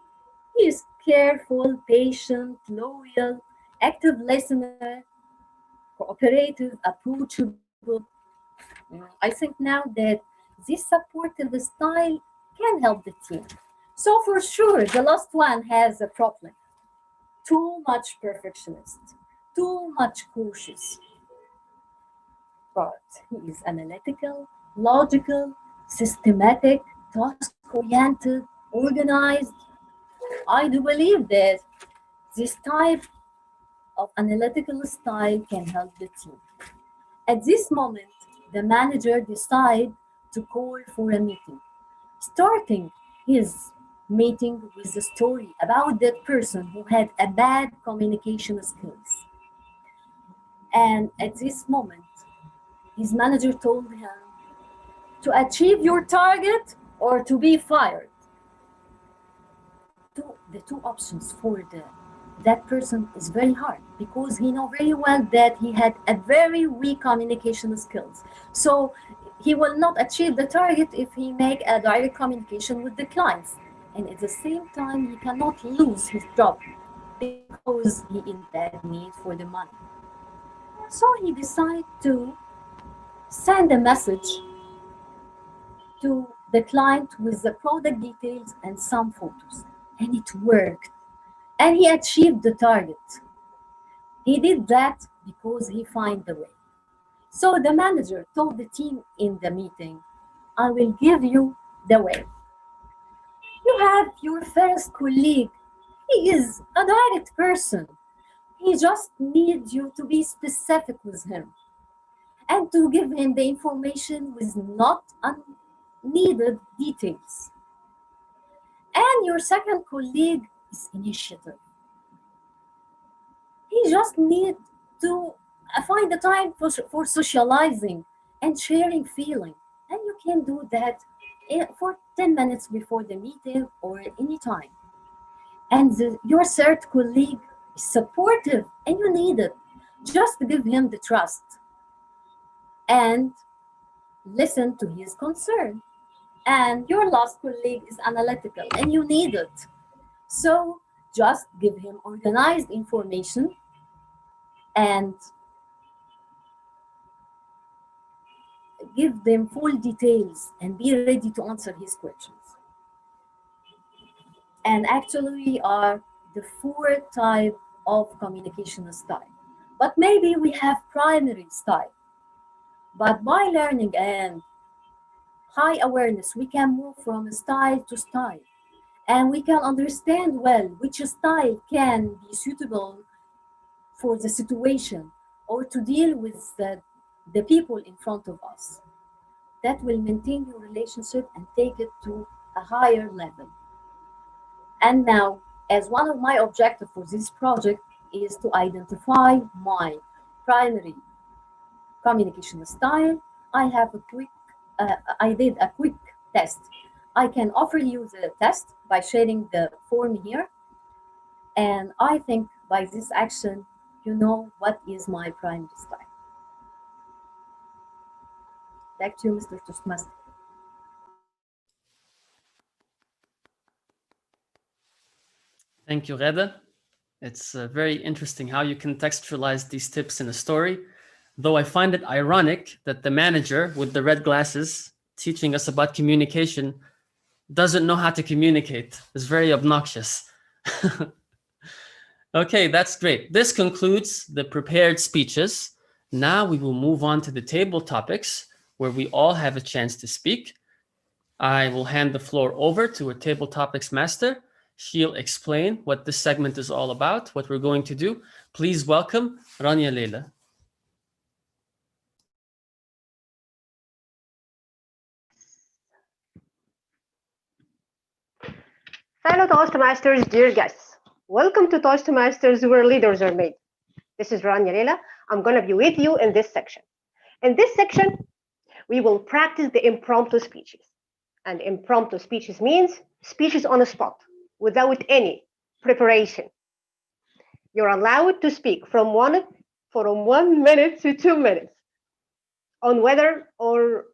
he is careful, patient, loyal, active listener, cooperative, approachable. I think now that this supportive style can help the team. So for sure, the last one has a problem. Too much perfectionist, too much cautious. But he is analytical, logical, systematic, task-oriented, organized. I do believe that this type of analytical style can help the team. At this moment, the manager decides to call for a meeting, starting his meeting with a story about that person who had a bad communication skills. And at this moment, his manager told him to achieve your target or to be fired. The two options for that person is very hard because he know very well that he had a very weak communication skills. So he will not achieve the target if he make a direct communication with the clients. And at the same time, he cannot lose his job because he in bad need for the money. So he decided to send a message to the client with the product details and some photos. And it worked. And he achieved the target. He did that because he found the way. So the manager told the team in the meeting, I will give you the way. You have your first colleague. He is a direct person. He just needs you to be specific with him and to give him the information with not unneeded details. And your second colleague is initiative. He just needs to find the time for socializing and sharing feeling. And you can do that for 10 minutes before the meeting or at any time. And your third colleague is supportive and you need it. Just give him the trust and listen to his concern. And your last colleague is analytical and you need it. So just give him organized information and give them full details and be ready to answer his questions. And actually we are the four type of communication style. But maybe we have primary style. But by learning and high awareness, we can move from style to style. And we can understand well which style can be suitable for the situation or to deal with the people in front of us. That will maintain your relationship and take it to a higher level. And now, as one of my objectives for this project is to identify my primary communication style, I did a quick test. I can offer you the test by sharing the form here. And I think by this action, you know what is my primary style. Back to you, Mr. Toastmaster. Thank you, Reda. It's very interesting how you contextualize these tips in a story, though I find it ironic that the manager with the red glasses teaching us about communication doesn't know how to communicate. It's very obnoxious. Okay, that's great. This concludes the prepared speeches. Now we will move on to the table topics where we all have a chance to speak. I will hand the floor over to a table topics master. She'll explain what this segment is all about, what we're going to do. Please welcome Rania Lelah. Fellow Toastmasters, dear guests, welcome to Toastmasters where leaders are made. This is Rania Lelah. I'm going to be with you in this section. In this section, we will practice the impromptu speeches. And impromptu speeches means speeches on the spot, without any preparation. You're allowed to speak from 1 minute to 2 minutes on whether or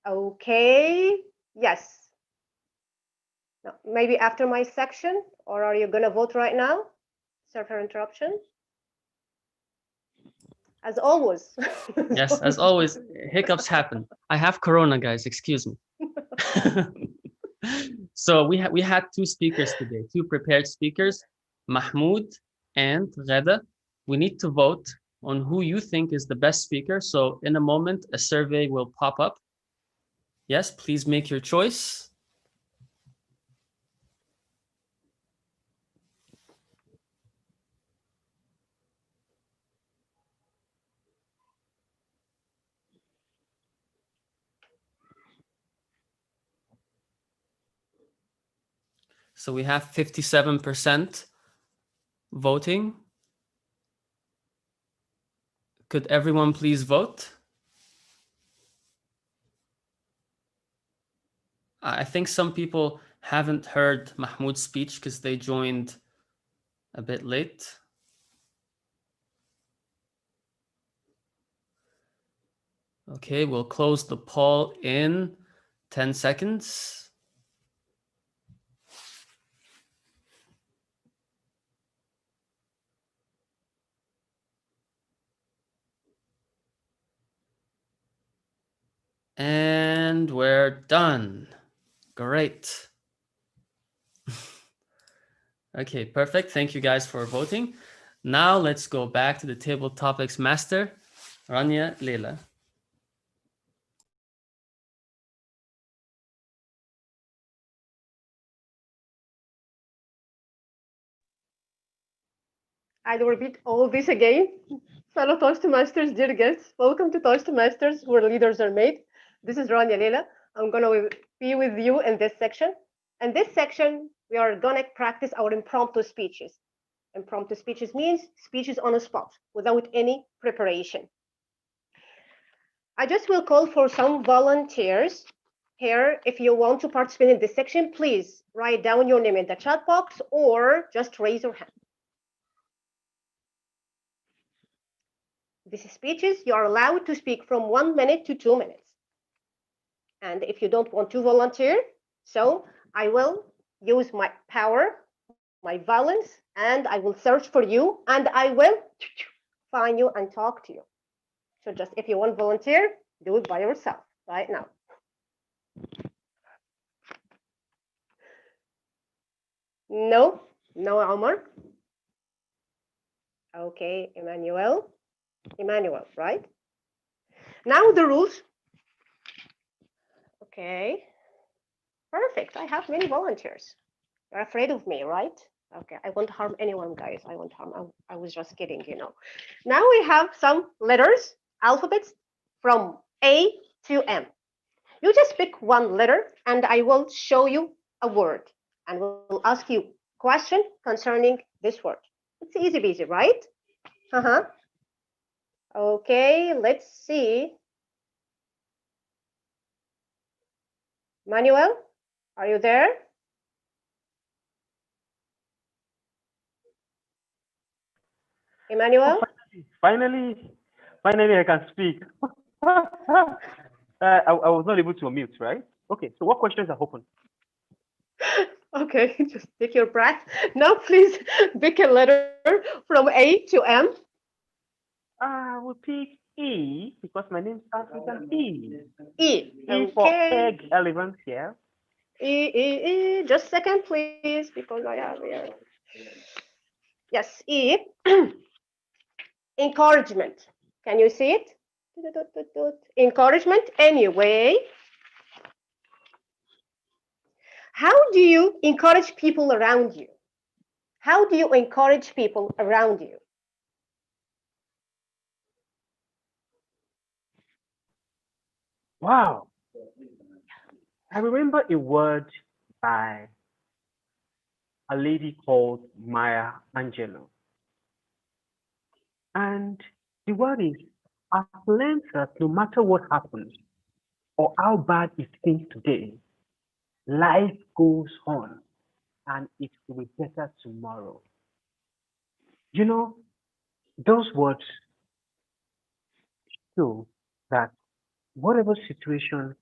okay, yes. No, maybe after my section, or are you going to vote right now? Server interruption. As always. Yes, as always, hiccups happen. I have corona, guys, excuse me. So we had two speakers today, two prepared speakers, Mahmoud and Reda. We need to vote on who you think is the best speaker. So in a moment, a survey will pop up. Yes, please make your choice. So we have 57% voting. Could everyone please vote? I think some people haven't heard Mahmoud's speech because they joined a bit late. Okay, we'll close the poll in 10 seconds. And we're done. Great. Okay, perfect. Thank you guys for voting. Now let's go back to the table topics master, Rania Lelah. I'll repeat all this again. Fellow Toastmasters, dear guests, welcome to Toastmasters, where leaders are made. This is Rania Lelah. I'm going to be with you in this section. In this section, we are going to practice our impromptu speeches. Impromptu speeches means speeches on the spot, without any preparation. I just will call for some volunteers here. If you want to participate in this section, please write down your name in the chat box or just raise your hand. These speeches, you are allowed to speak from 1 minute to 2 minutes. And if you don't want to volunteer, so I will use my power, my violence, and I will search for you, and I will find you and talk to you. So just if you want to volunteer, do it by yourself right now. No, no, Omar. Okay, Emmanuel, right? Now the rules. Okay, perfect. I have many volunteers. You're afraid of me, right? Okay, I won't harm anyone, guys. I won't harm. I was just kidding, you know. Now we have some letters, alphabets from A to M. You just pick one letter, and I will show you a word, and we'll ask you a question concerning this word. It's easy peasy, right? Okay, let's see. Manuel, are you there? Emmanuel? Oh, finally, I can speak. I was not able to unmute, right? Okay, so what questions are open? Okay, just take your breath. Now, please pick a letter from A to M. I will pick E because my name starts with an E. E. E for egg elephant here. E. Just a second, please, because I have here. Yes, E. Encouragement. Can you see it? Encouragement. Anyway, how do you encourage people around you? How do you encourage people around you? Wow. I remember a word by a lady called Maya Angelou. And the word is, I've learned that no matter what happens or how bad it seems today, life goes on and it will be better tomorrow. You know, those words show that whatever situation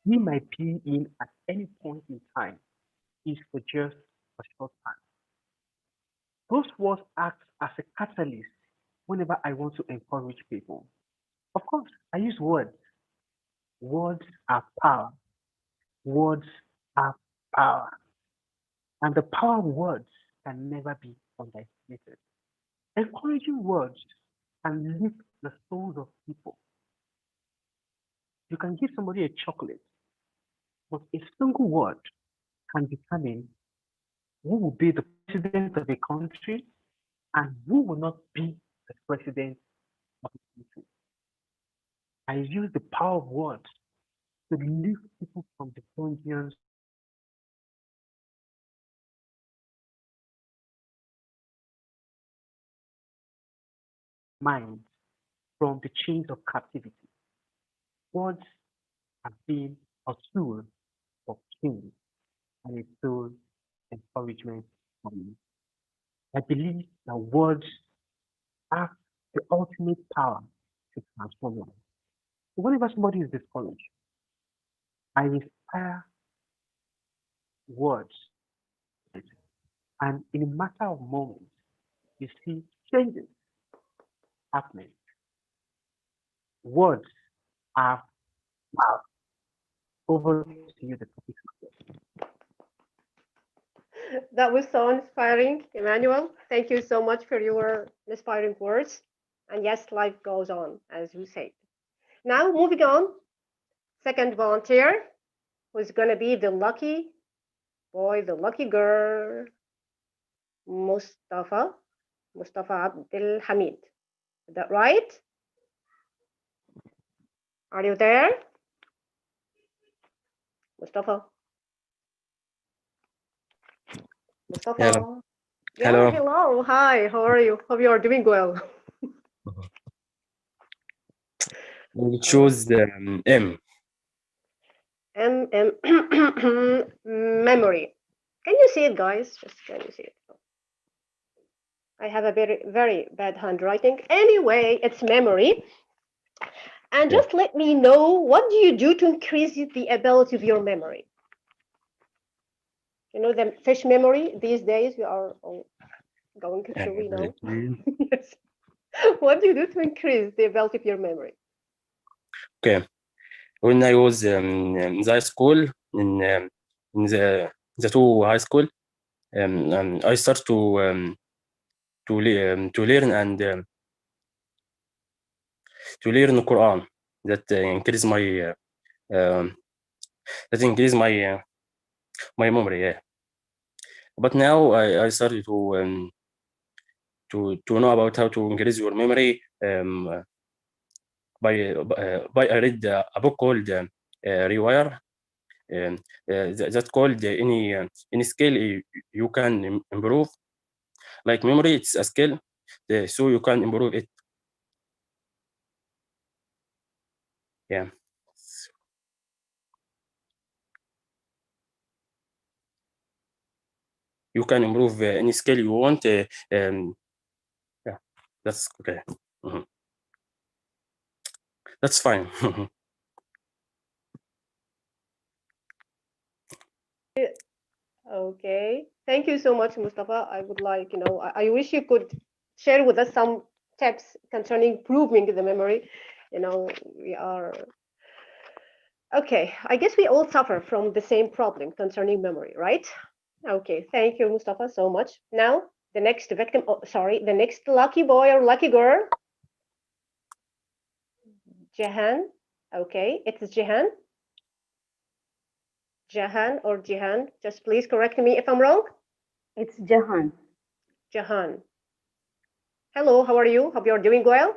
we might be in at any point in time is for just a short time. Those words act as a catalyst whenever I want to encourage people. Of course, I use words. Words are power. Words are power. And the power of words can never be underestimated. Encouraging words can lift the souls of people. You can give somebody a chocolate, but a single word can determine who will be the president of a country and who will not be the president of the country. I use the power of words to lift people from the dungeons minds from the chains of captivity. Words have been a tool of change and a tool of encouragement for me. I believe that words have the ultimate power to transform life. So whenever somebody is discouraged, I inspire words, and in a matter of moments, you see changes happening. Words are power. Over to you, the topic. That was so inspiring, Emmanuel. Thank you so much for your inspiring words. And yes, life goes on, as you said. Now, moving on, second volunteer, who's going to be the lucky boy, the lucky girl, Mustafa Abdul Hamid. Is that right? Are you there? Mustafa? Mustafa? Hello. Yeah, Hello. hello. Hi, how are you? Hope you are doing well. We'll choose M. Memory. Can you see it, guys? Just can you see it? I have a very, very bad handwriting. Anyway, it's memory. And just let me know, what do you do to increase the ability of your memory? You know, the fish memory these days, we are all going through, we know. Yes. What do you do to increase the ability of your memory? Okay. When I was in the high school, in the two high school, I start to learn and to learn the Quran. That increase my my memory. Yeah. But now I started to know about how to increase your memory by I read a book called Rewire. That called any skill you can improve. Like memory, it's a skill, so you can improve it. Yeah. You can improve any skill you want. Yeah, that's okay. That's fine. Okay, thank you so much, Mustafa. I would like, I wish you could share with us some tips concerning improving the memory. We are okay. I guess we all suffer from the same problem concerning memory, right? Okay, thank you, Mustafa, so much. Now, the next victim, the next lucky boy or lucky girl, Jahan. Okay, it's Jahan. Jahan or Jihan, just please correct me if I'm wrong. It's Jahan. Jahan. Hello, how are you? Hope you're doing well.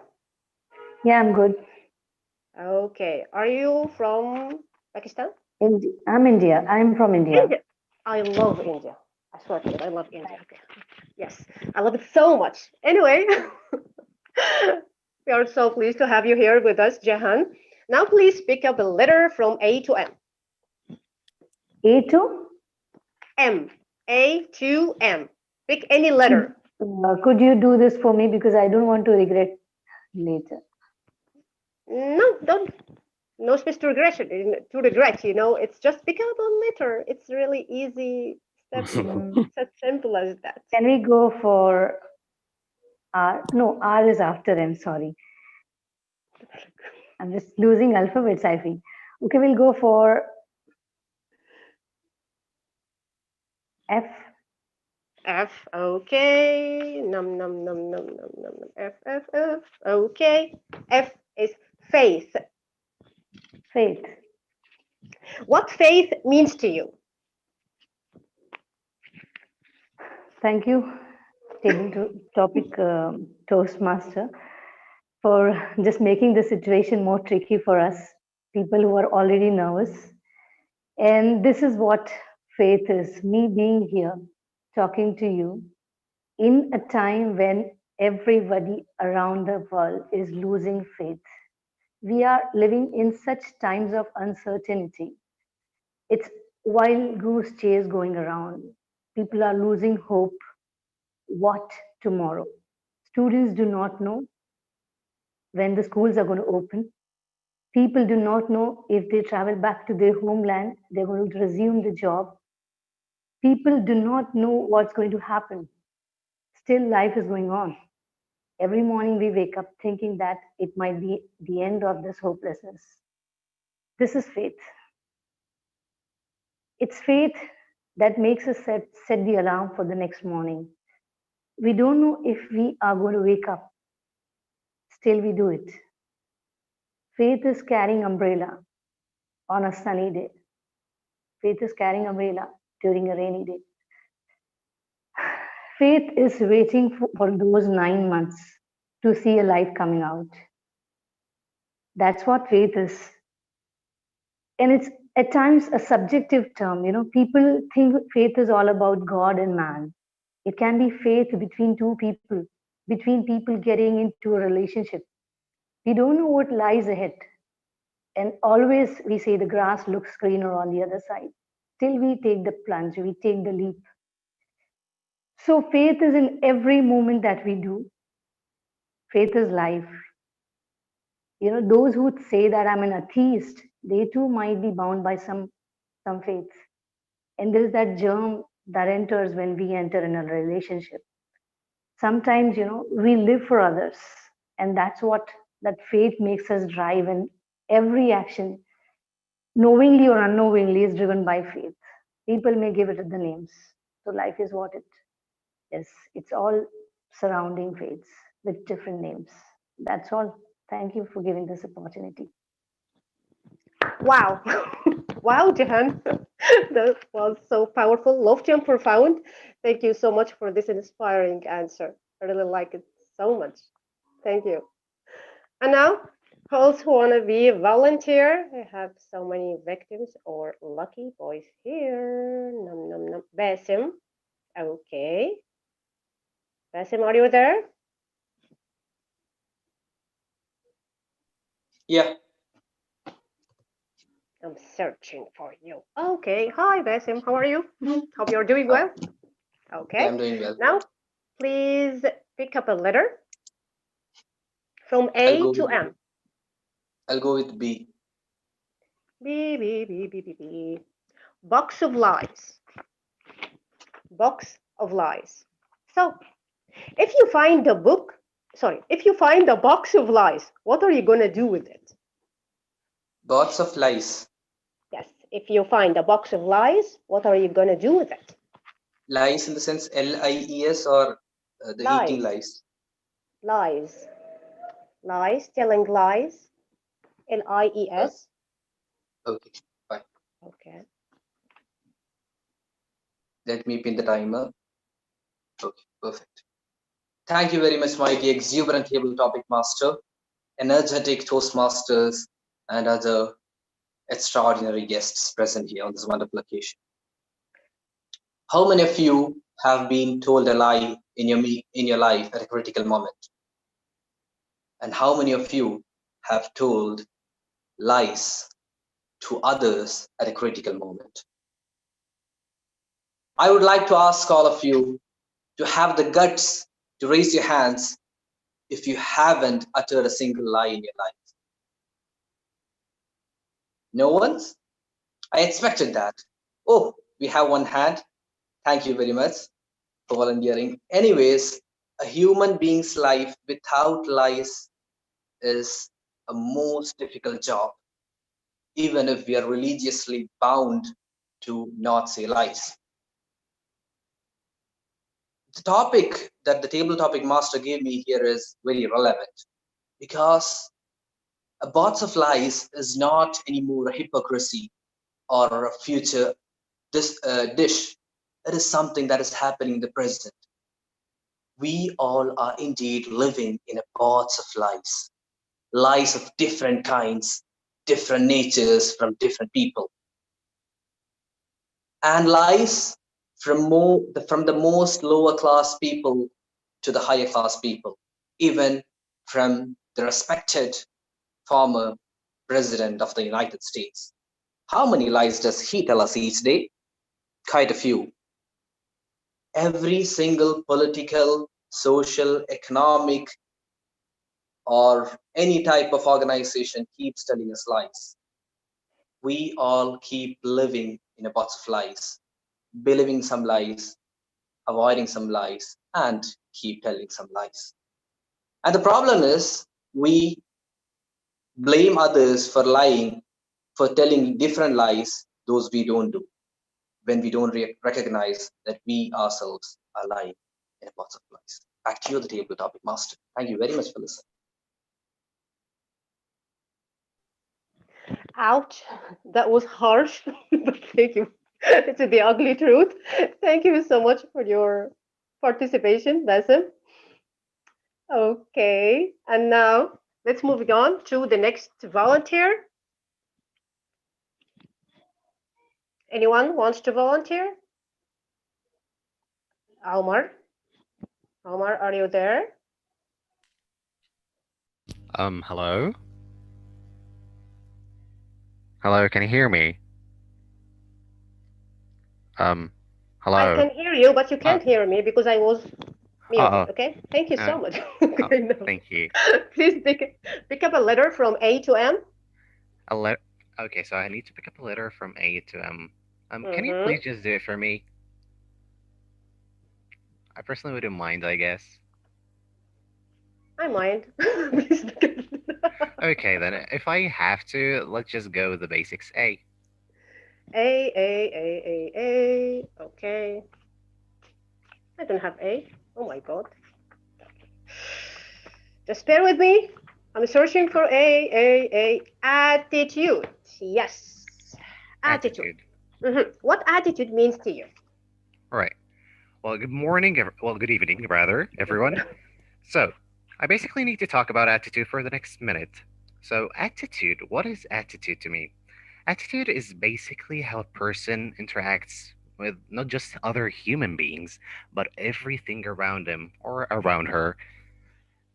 Yeah, I'm good. Okay, are you from Pakistan? I'm India. I'm from India. India. I love India. I swear to God, I love India. Okay. Yes, I love it so much. Anyway, we are so pleased to have you here with us, Jahan. Now, please pick up a letter from A to M. A to? M. A to M. Pick any letter. Could you do this for me, because I don't want to regret later. No, don't. No space to regret. It's just pick up a letter. It's really easy. It's as simple as that. Can we go for R? No, R is after M. Sorry, I'm just losing alphabets, I think. Okay, we'll go for F. F. Okay. Num num num num num num. F F F. Okay. F is faith. Faith. What faith means to you? Thank you, topic Toastmaster, for just making the situation more tricky for us, people who are already nervous. And this is what faith is, me being here, talking to you in a time when Everybody around the world is losing faith. We are living in such times of uncertainty. It's wild goose chase going around. People are losing hope. What tomorrow? Students do not know when the schools are going to open. People do not know if they travel back to their homeland, they're going to resume the job. People do not know what's going to happen. Still, life is going on. Every morning we wake up thinking that it might be the end of this hopelessness. This is faith. It's faith that makes us set the alarm for the next morning. We don't know if we are going to wake up. Still, we do it. Faith is carrying umbrella on a sunny day. Faith is carrying umbrella during a rainy day. Faith is waiting for those 9 months to see a life coming out. That's what faith is. And it's at times a subjective term. People think faith is all about God and man. It can be faith between two people, between people getting into a relationship. We don't know what lies ahead. And always we say the grass looks greener on the other side. Till we take the plunge, we take the leap. So faith is in every moment that we do. Faith is life. Those who say that I'm an atheist, they too might be bound by some faith. And there is that germ that enters when we enter in a relationship. Sometimes, we live for others. And that's what that faith makes us drive. And every action, knowingly or unknowingly, is driven by faith. People may give it the names. So life is what it is. It's all surrounding faiths with different names. That's all. Thank you for giving this opportunity. Wow. Wow, Jahan. That was so powerful, lofty, and profound. Thank you so much for this inspiring answer. I really like it so much. Thank you. And now, who else want to be a volunteer? I have so many victims or lucky boys here. Num, num, num. Basim. Okay. Basim, are you there? Yeah. I'm searching for you. Okay. Hi, Basim. How are you? Hope you're doing well. Okay. Yeah, I'm doing well. Now, please pick up a letter from A to M. I'll go with B. B, B, B, B, B, B. Box of lies. Box of lies. So, if you find a box of lies, what are you going to do with it? Box of lies. Yes, if you find a box of lies, what are you going to do with it? Lies in the sense L-I-E-S or the Lies. eating lies? Lies. Lies, telling lies. L-I-E-S. Okay, fine. Okay. Let me pin the timer. Okay, perfect. Thank you very much, mighty exuberant table topic master, energetic Toastmasters, and other extraordinary guests present here on this wonderful occasion. How many of you have been told a lie in your life at a critical moment? And how many of you have told lies to others at a critical moment? I would like to ask all of you to have the guts to raise your hands if you haven't uttered a single lie in your life. No one's? I expected that. Oh, we have one hand. Thank you very much for volunteering. Anyways, a human being's life without lies is a most difficult job, even if we are religiously bound to not say lies. The topic that the table topic master gave me here is very relevant because a box of lies is not anymore a hypocrisy or a future dish. It is something that is happening in the present. We all are indeed living in a box of lies. Lies of different kinds, different natures from different people. And lies from the most lower class people to the higher class people, even from the respected former president of the United States. How many lies does he tell us each day? Quite a few. Every single political, social, economic, or any type of organization keeps telling us lies. We all keep living in a box of lies, believing some lies, avoiding some lies, and keep telling some lies. And the problem is we blame others for lying, for telling different lies, those we don't do, when we don't recognize that we ourselves are lying in a box of lies. Back to you, the table topic master. Thank you very much for listening. Ouch, that was harsh, but thank you. It's the ugly truth. Thank you so much for your participation, Basim. Okay, and now let's move on to the next volunteer. Anyone wants to volunteer? Omar? Omar, are you there? Hello? Hello, can you hear me? Hello? I can hear you, but you can't hear me because I was muted, Uh-oh. okay? Thank you so Uh, much. Okay, now, Thank you. please pick up a letter from A to M. Okay, so I need to pick up a letter from A to M. Can you Mhm. please just do it for me? I personally wouldn't mind, I guess. I mind. Okay, then if I have to, let's just go with the basics. A. A. Okay. I don't have A. Oh my God. Just bear with me. I'm searching for A. Attitude. Yes. Attitude. What attitude means to you? All right. Well, good morning. Well, good evening, rather, everyone. So, I basically need to talk about attitude for the next minute. So, attitude. What is attitude to me? Attitude is basically how a person interacts with not just other human beings, but everything around him or around her.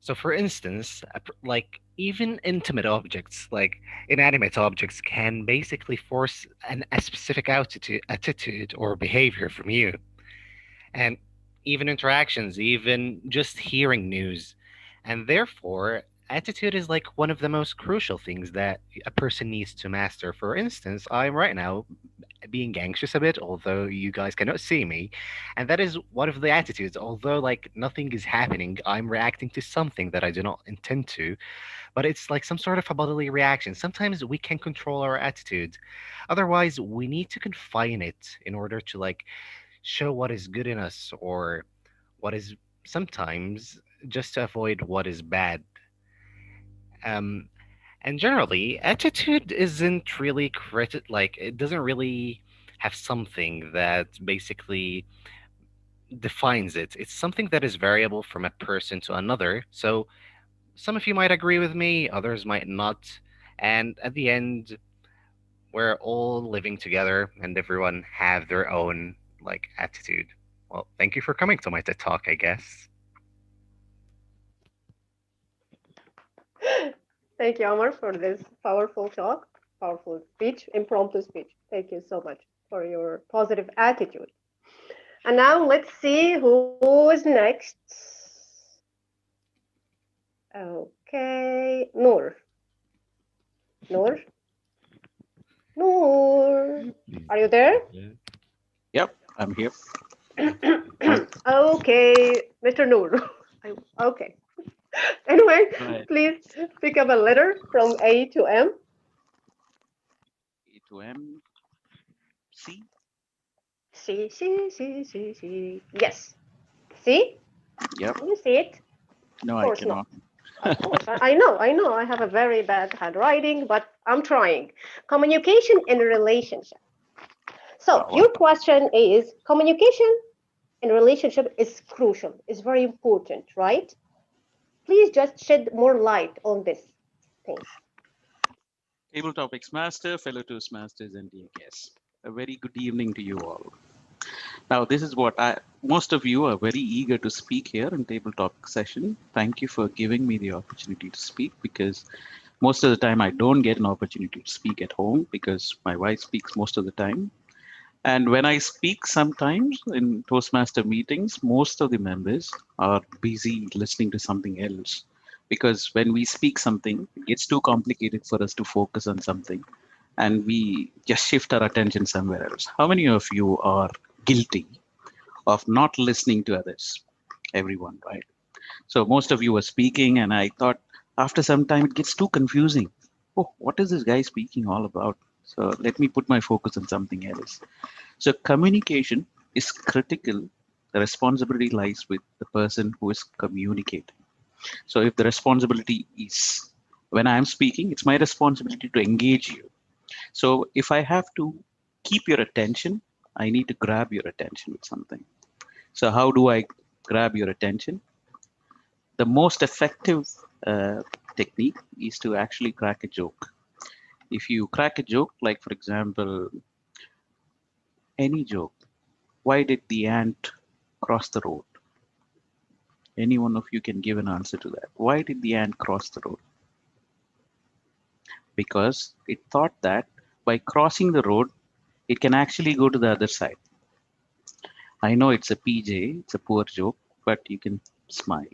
So, for instance, like even intimate objects, like inanimate objects, can basically force a specific attitude or behavior from you. And even interactions, even just hearing news. And therefore, attitude is like one of the most crucial things that a person needs to master. For instance, I'm right now being anxious a bit, although you guys cannot see me. And that is one of the attitudes. Although like nothing is happening, I'm reacting to something that I do not intend to, but it's like some sort of a bodily reaction. Sometimes we can control our attitude. Otherwise, we need to confine it in order to like show what is good in us or what is sometimes just to avoid what is bad. Um, and generally, attitude isn't really like it doesn't really have something that basically defines it. It's something that is variable from a person to another. So some of you might agree with me, others might not. And at the end, we're all living together and everyone have their own like attitude. Well, thank you for coming to my TED Talk, I guess. Thank you, Omar, for this powerful talk, powerful speech, impromptu speech. Thank you so much for your positive attitude. And now let's see who is next. Okay, Noor. Noor? Noor, are you there? Yep, I'm here. Okay, Mr. Noor. Okay. Anyway, Right. please pick up a letter from A to M. A to M. C. C. Yes. See? Yep. Can you see it? No, Of I course cannot. not. Of course, I know. I have a very bad handwriting, but I'm trying. Communication in a relationship. So your question is, communication in a relationship is crucial, is very important, right? Please just shed more light on this thing. Table Topics Master, fellow Toastmasters and dear guests. A very good evening to you all. Now, this is what most of you are very eager to speak here in table topic session. Thank you for giving me the opportunity to speak, because most of the time I don't get an opportunity to speak at home because my wife speaks most of the time. And when I speak sometimes in Toastmaster meetings, most of the members are busy listening to something else. Because when we speak something, it gets too complicated for us to focus on something and we just shift our attention somewhere else. How many of you are guilty of not listening to others? Everyone, right? So most of you were speaking and I thought after some time it gets too confusing. Oh, what is this guy speaking all about? So let me put my focus on something else. So communication is critical. The responsibility lies with the person who is communicating. So if the responsibility is, when I'm speaking, it's my responsibility to engage you. So if I have to keep your attention, I need to grab your attention with something. So how do I grab your attention? The most effective technique is to actually crack a joke. If you crack a joke, like for example, any joke, why did the ant cross the road? Any one of you can give an answer to that. Why did the ant cross the road? Because it thought that by crossing the road, it can actually go to the other side. I know it's a PJ, it's a poor joke, but you can smile.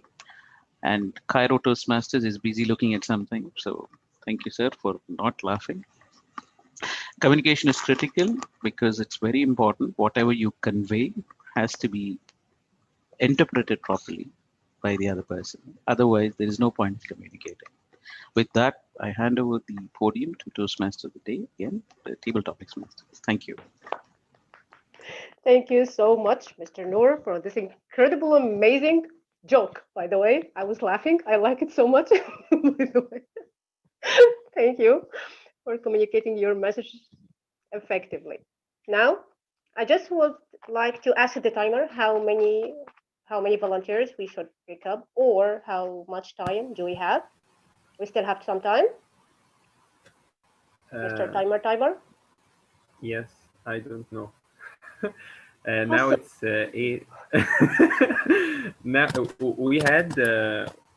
And Cairo Toastmasters is busy looking at something. So thank you, sir, for not laughing. Communication is critical because it's very important. Whatever you convey has to be interpreted properly by the other person. Otherwise, there is no point in communicating. With that, I hand over the podium to Toastmaster of the day, again, the Table Topics Master. Thank you. Thank you so much, Mr. Noor, for this incredible, amazing joke, by the way. I was laughing. I like it so much, by the way. Thank you for communicating your message effectively. Now, I just would like to ask the timer how many volunteers we should pick up, or how much time do we have? We still have some time. Mr. Timer. Yes, I don't know. Now it's 8. Now we had,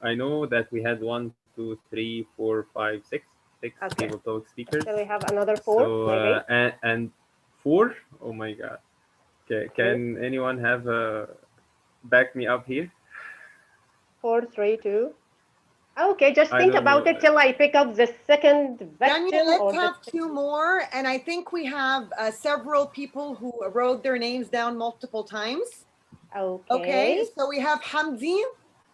I know that we had 1, 2, 3, 4, 5, 6 Okay. table talk speakers. So we have another 4, So, maybe? and 4? Oh my God. Can anyone have back me up here? 4, 3, 2. Okay, just I think don't about know. it till I pick up the second Daniel, victim. let's Or have 2 more. And I think we have several people who wrote their names down multiple times. Okay, so we have Hamdi.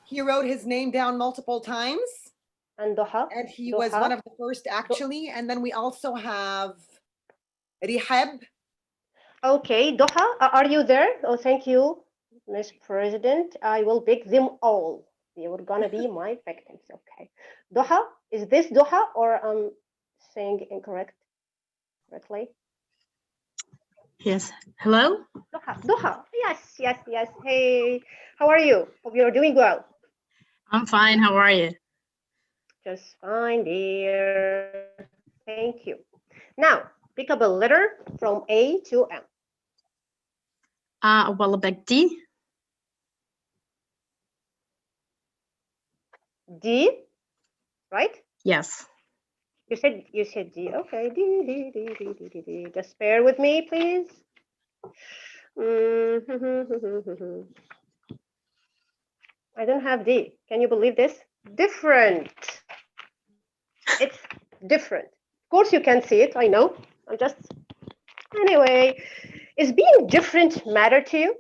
He wrote his name down multiple times. And Doha. And he was one of the first, actually. And then we also have Rihab. Okay, Doha, are you there? Oh, thank you, Miss President. I will pick them all. They were gonna be my victims. Okay, Doha, is this Doha or I'm saying correctly? Yes. Hello? Doha. Yes. Hey, how are you? Hope you're doing well. I'm fine. How are you? Just fine, dear. Thank you. Now, pick up a letter from A to M. Well, about D. D, right? Yes. You said D. Okay, D. Just bear with me, please. I don't have D. Can you believe this? Different. It's different. Of course, you can see it. I know. I'm just. Anyway, is being different matter to you?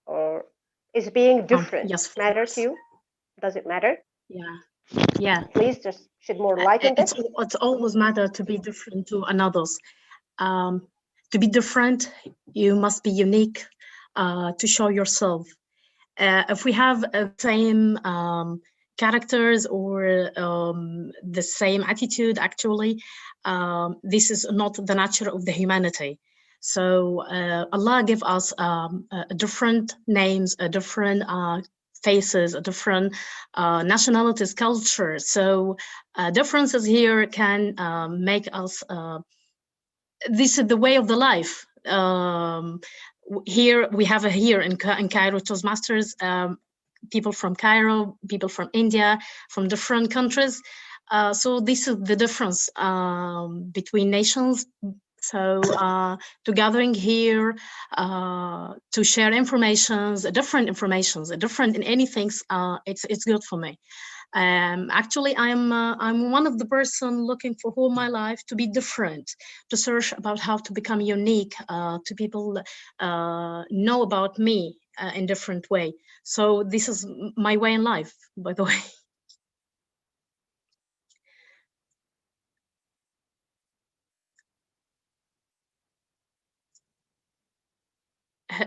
Or is being different matter to you? Does it matter? Yeah. Please just shed more light on this. It's always matter to be different to others. To be different, you must be unique to show yourself. If we have the same characters or the same attitude, actually, this is not the nature of the humanity. So Allah give us different names, different faces, different nationalities, cultures. So differences here can make us, this is the way of the life. here we have here in Cairo Toastmasters, people from Cairo, people from India, from different countries. So this is the difference between nations. So to gathering here, to share informations, different in anything, it's good for me. Actually, I'm one of the person looking for whole my life to be different, to search about how to become unique, to people know about me in different way. So this is my way in life, by the way.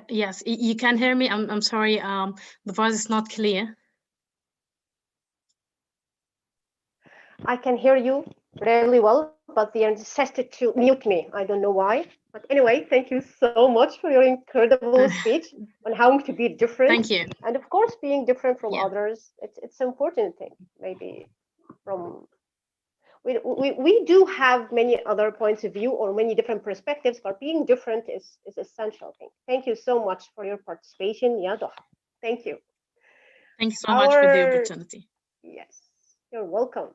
Yes, you can hear me. I'm sorry. The voice is not clear. I can hear you really well, but they insisted to mute me. I don't know why. But anyway, thank you so much for your incredible speech on how to be different. Thank you. And of course, being different from others, it's an important thing. Maybe from we do have many other points of view or many different perspectives, but being different is essential thing. Thank you so much for your participation, Yadha. Thank you. Thank you so much for the opportunity. Yes, you're welcome.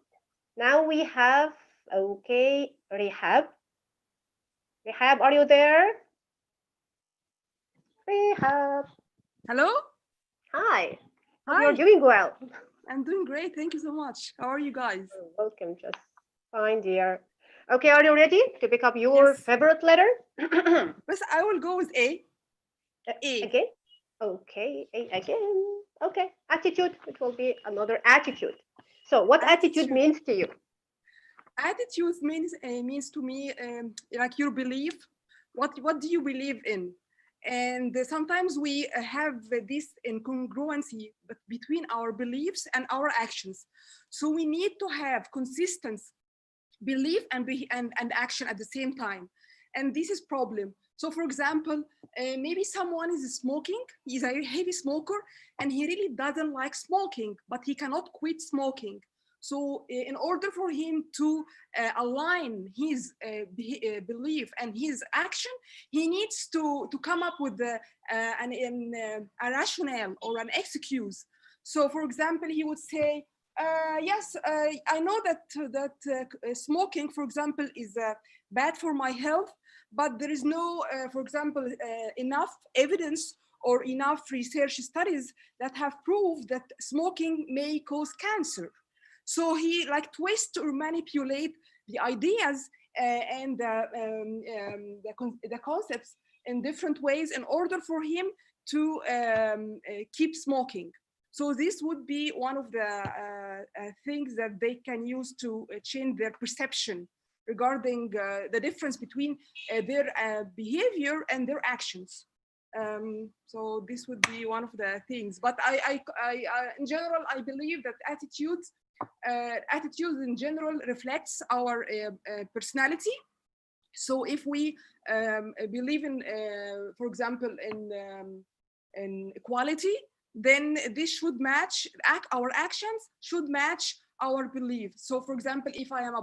Now we have, okay, Rehab. Rehab, are you there? Rehab. Hello? Hi. Hi. You're doing well. I'm doing great. Thank you so much. How are you guys? You're welcome. Just fine, dear. Okay, are you ready to pick up your favorite letter? Yes, I will go with A. A. Again? Okay, A again. Okay, attitude. It will be another attitude. So what attitude means to you? Attitude means to me like your belief. What do you believe in? And sometimes we have this incongruency between our beliefs and our actions. So we need to have consistent belief and action at the same time. And this is problem. So for example, maybe someone is smoking, he's a heavy smoker, and he really doesn't like smoking, but he cannot quit smoking. So in order for him to align his belief and his action, he needs to come up with a rationale or an excuse. So for example, he would say, yes, I know that smoking, for example, is bad for my health, but there is no, for example, enough evidence or enough research studies that have proved that smoking may cause cancer. So he like twist or manipulate the ideas and the concepts in different ways in order for him to keep smoking. So this would be one of the things that they can use to change their perception regarding the difference between their behavior and their actions. So this would be one of the things. But I in general, I believe that attitudes in general reflects our personality. So if we believe in, for example, in equality, then this should match, our actions should match our belief. So for example, if I'm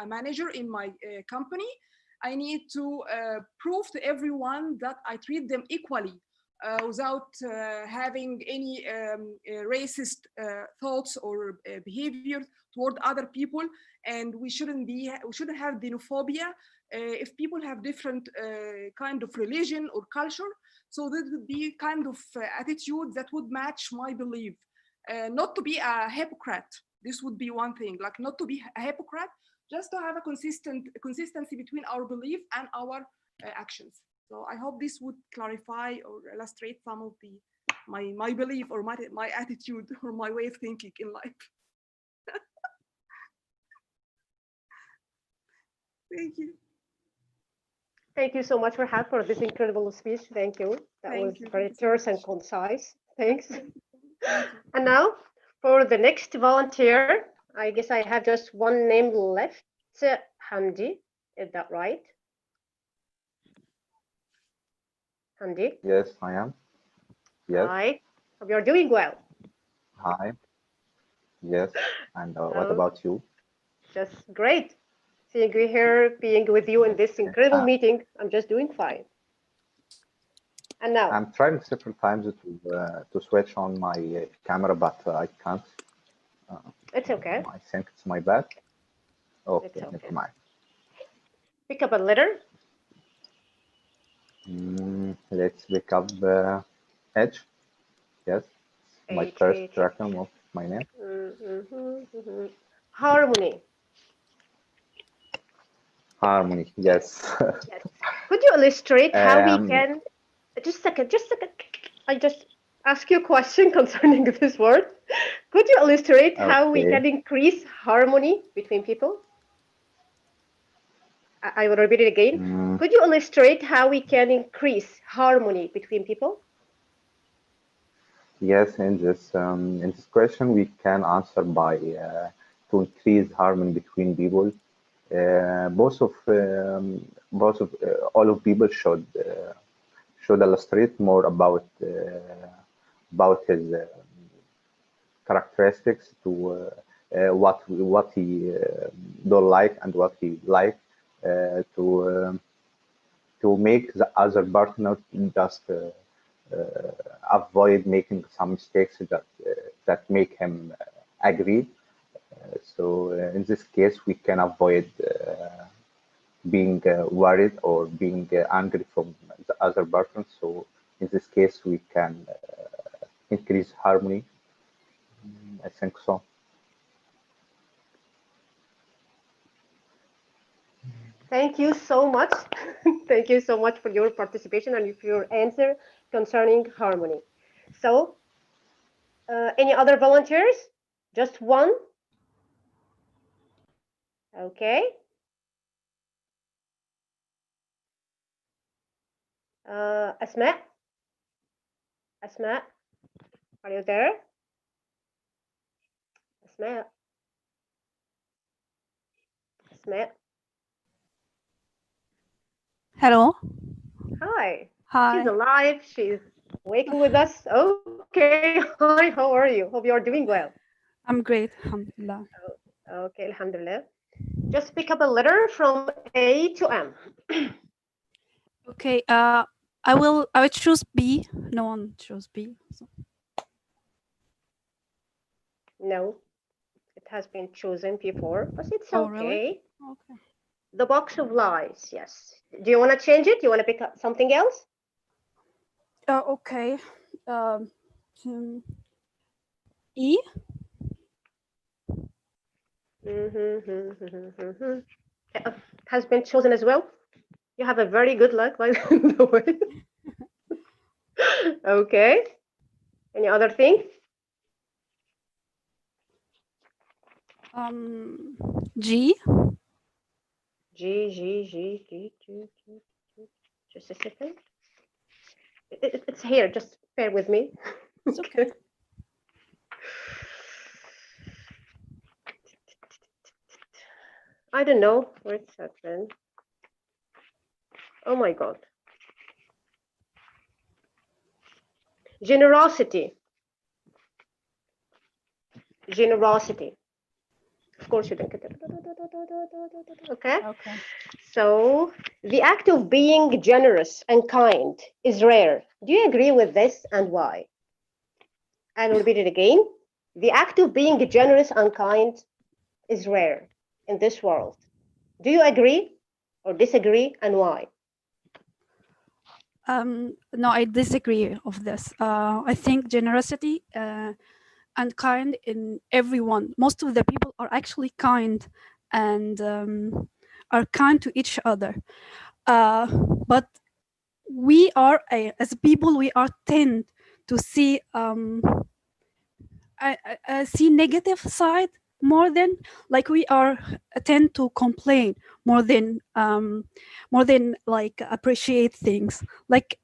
a manager in my company, I need to prove to everyone that I treat them equally. Without having any racist thoughts or behavior toward other people, and we shouldn't have xenophobia if people have different kind of religion or culture. So this would be kind of attitude that would match my belief. Not to be a hypocrite. This would be one thing, like not to be a hypocrite, just to have a consistency between our belief and our actions. So I hope this would clarify or illustrate some of my belief or my attitude or my way of thinking in life. Thank you. Thank you so much for this incredible speech. Thank you. That was very terse and concise. Thanks. And now for the next volunteer, I guess I have just one name left. Hamdi, is that right? Hamdi? Yes, I am. Yes. Hi. Hope you're doing well. Hi. Yes. And what about you? Just great. Seeing you here, being with you in this incredible meeting, I'm just doing fine. And now? I'm trying several times to switch on my camera, but I can't. It's okay. I think it's my bad. Okay, It's okay. never mind. Pick up a letter. Let's pick up H. Yes, my H, first H. raccoon of my name. Harmony. Harmony. Yes. Yes. Could you illustrate how we Um, can? Just a second. I just ask you a question concerning this word. Could you illustrate how we Okay. can increase harmony between people? I will repeat it again. Could you illustrate how we can increase harmony between people? Yes, in this question, we can answer by to increase harmony between people. All of people should illustrate more about his characteristics to what he don't like and what he like to make the other partner just avoid making some mistakes that make him agree. So in this case, we can avoid being worried or being angry from the other person. So in this case, we can increase harmony. I think so. Thank you so much. Thank you so much for your participation and for your answer concerning harmony. So, any other volunteers? Just one? Okay. Asma? Asma, are you there? Asma? Asma? Hello. Hi. Hi. She's alive. She's waking with us. Okay. Hi, how are you? Hope you are doing well. I'm great, alhamdulillah. Okay, alhamdulillah. Just pick up a letter from A to M. Okay, I will choose B. No one chose B. So. No, it has been chosen before, but it's Oh, okay. really? Okay. The box of lies, yes. Do you want to change it? Do you want to pick up something else? Okay. E. Has been chosen as well. You have a very good luck, by the way. Okay. Any other thing? G. G. Just a second. It's here. Just bear with me. It's okay. I don't know where it's at then. Oh my God. Generosity. Of course you didn't get it. Okay. Okay. So the act of being generous and kind is rare. Do you agree with this and why? I'll repeat it again. The act of being generous and kind is rare in this world. Do you agree or disagree and why? No, I disagree of this. I think generosity and kind in everyone. Most of the people are actually kind and are kind to each other. But we are, as people, we are tend to see see negative side more than like we are tend to complain more than like appreciate things like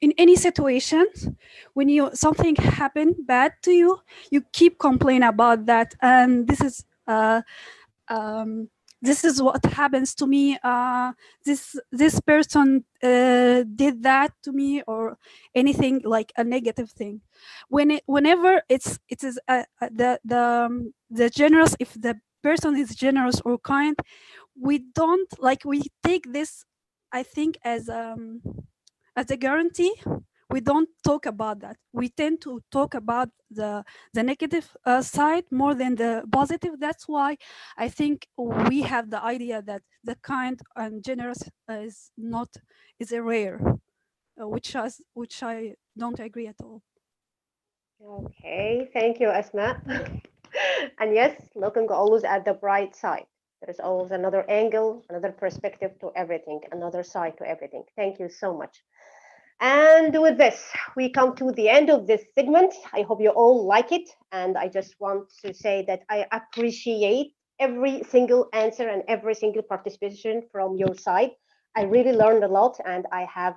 in any situations when something happened bad to you, you keep complaining about that, and this is what happens to me. This person did that to me, or anything like a negative thing. Whenever it is the generous, if the person is generous or kind, we don't like we take this I think as a guarantee, we don't talk about that. We tend to talk about the negative side more than the positive. That's why I think we have the idea that the kind and generous is a rare, which I don't agree at all. Okay, thank you, Asma. And yes, looking always at the bright side. There's always another angle, another perspective to everything, another side to everything. Thank you so much. And with this, we come to the end of this segment. I hope you all like it. And I just want to say that I appreciate every single answer and every single participation from your side. I really learned a lot and I have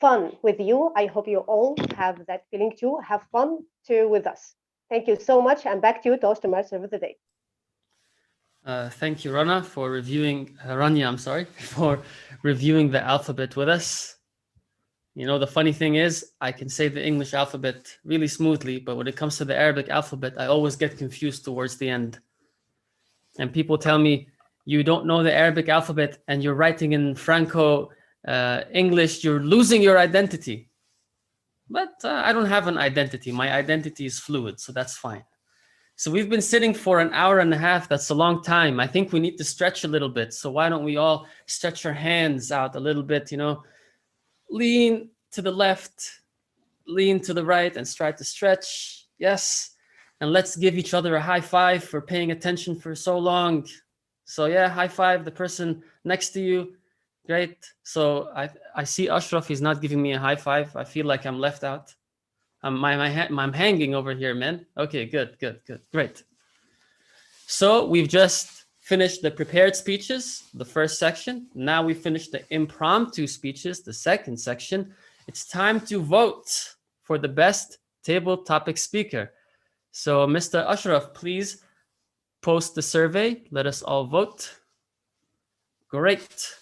fun with you. I hope you all have that feeling too. Have fun too with us. Thank you so much. And back to you, Toastmaster of the day. Thank you, Rania, I'm sorry, for reviewing the alphabet with us. You know, the funny thing is, I can say the English alphabet really smoothly, but when it comes to the Arabic alphabet, I always get confused towards the end. And people tell me, you don't know the Arabic alphabet and you're writing in Franco English, you're losing your identity. But I don't have an identity. My identity is fluid, so that's fine. So we've been sitting for an hour and a half. That's a long time. I think we need to stretch a little bit. So why don't we all stretch our hands out a little bit, you know, lean to the left, lean to the right, and try to stretch. Yes. And let's give each other a high five for paying attention for so long. So yeah, high five the person next to you. Great. So I see Ashraf, he's not giving me a high five. I feel like I'm left out. I'm hanging over here, man. Okay, good. Great. So we've just finished the prepared speeches, the first section. Now we finished the impromptu speeches, the second section. It's time to vote for the best table topic speaker. So Mr. Ashraf, please post the survey. Let us all vote. Great.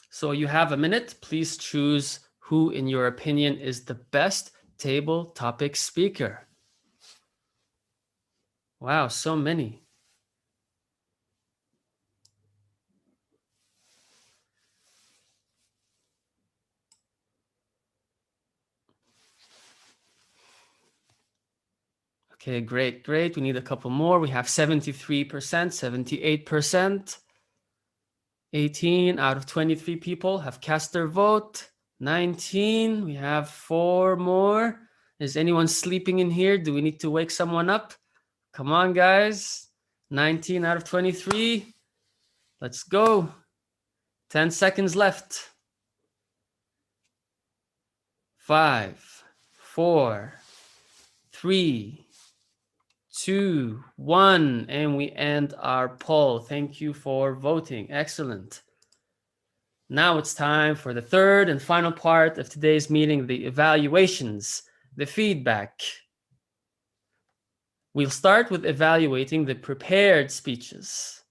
So you have a minute. Please choose who, in your opinion, is the best table topic speaker. Wow, so many. Okay, great. We need a couple more. We have 73%, 78%. 18 out of 23 people have cast their vote. 19, we have 4 more. Is anyone sleeping in here? Do we need to wake someone up? Come on, guys. 19 out of 23. Let's go. 10 seconds left. 5, 4, 3, 2, 1, and we end our poll. Thank you for voting. Excellent. Now it's time for the third and final part of today's meeting, the evaluations, the feedback. We'll start with evaluating the prepared speeches.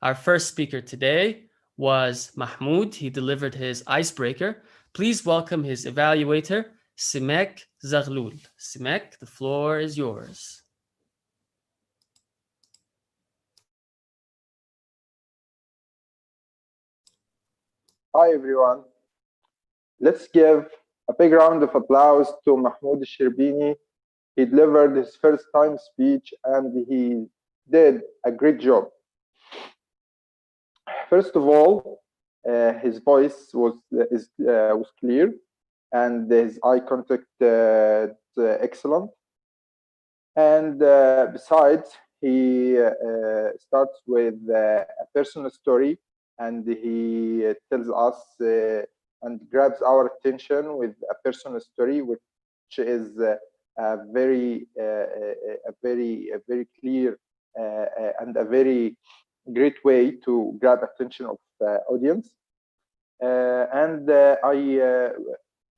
Our first speaker today was Mahmoud. He delivered his icebreaker. Please welcome his evaluator, Simek Zaghlul. Simek, the floor is yours. Hi, everyone. Let's give a big round of applause to Mahmoud Shirbini. He delivered his first time speech and he did a great job. First of all, his voice was clear and his eye contact excellent. And besides, he starts with a personal story and he tells us and grabs our attention with a personal story, which is a very clear and a very great way to grab attention of audience.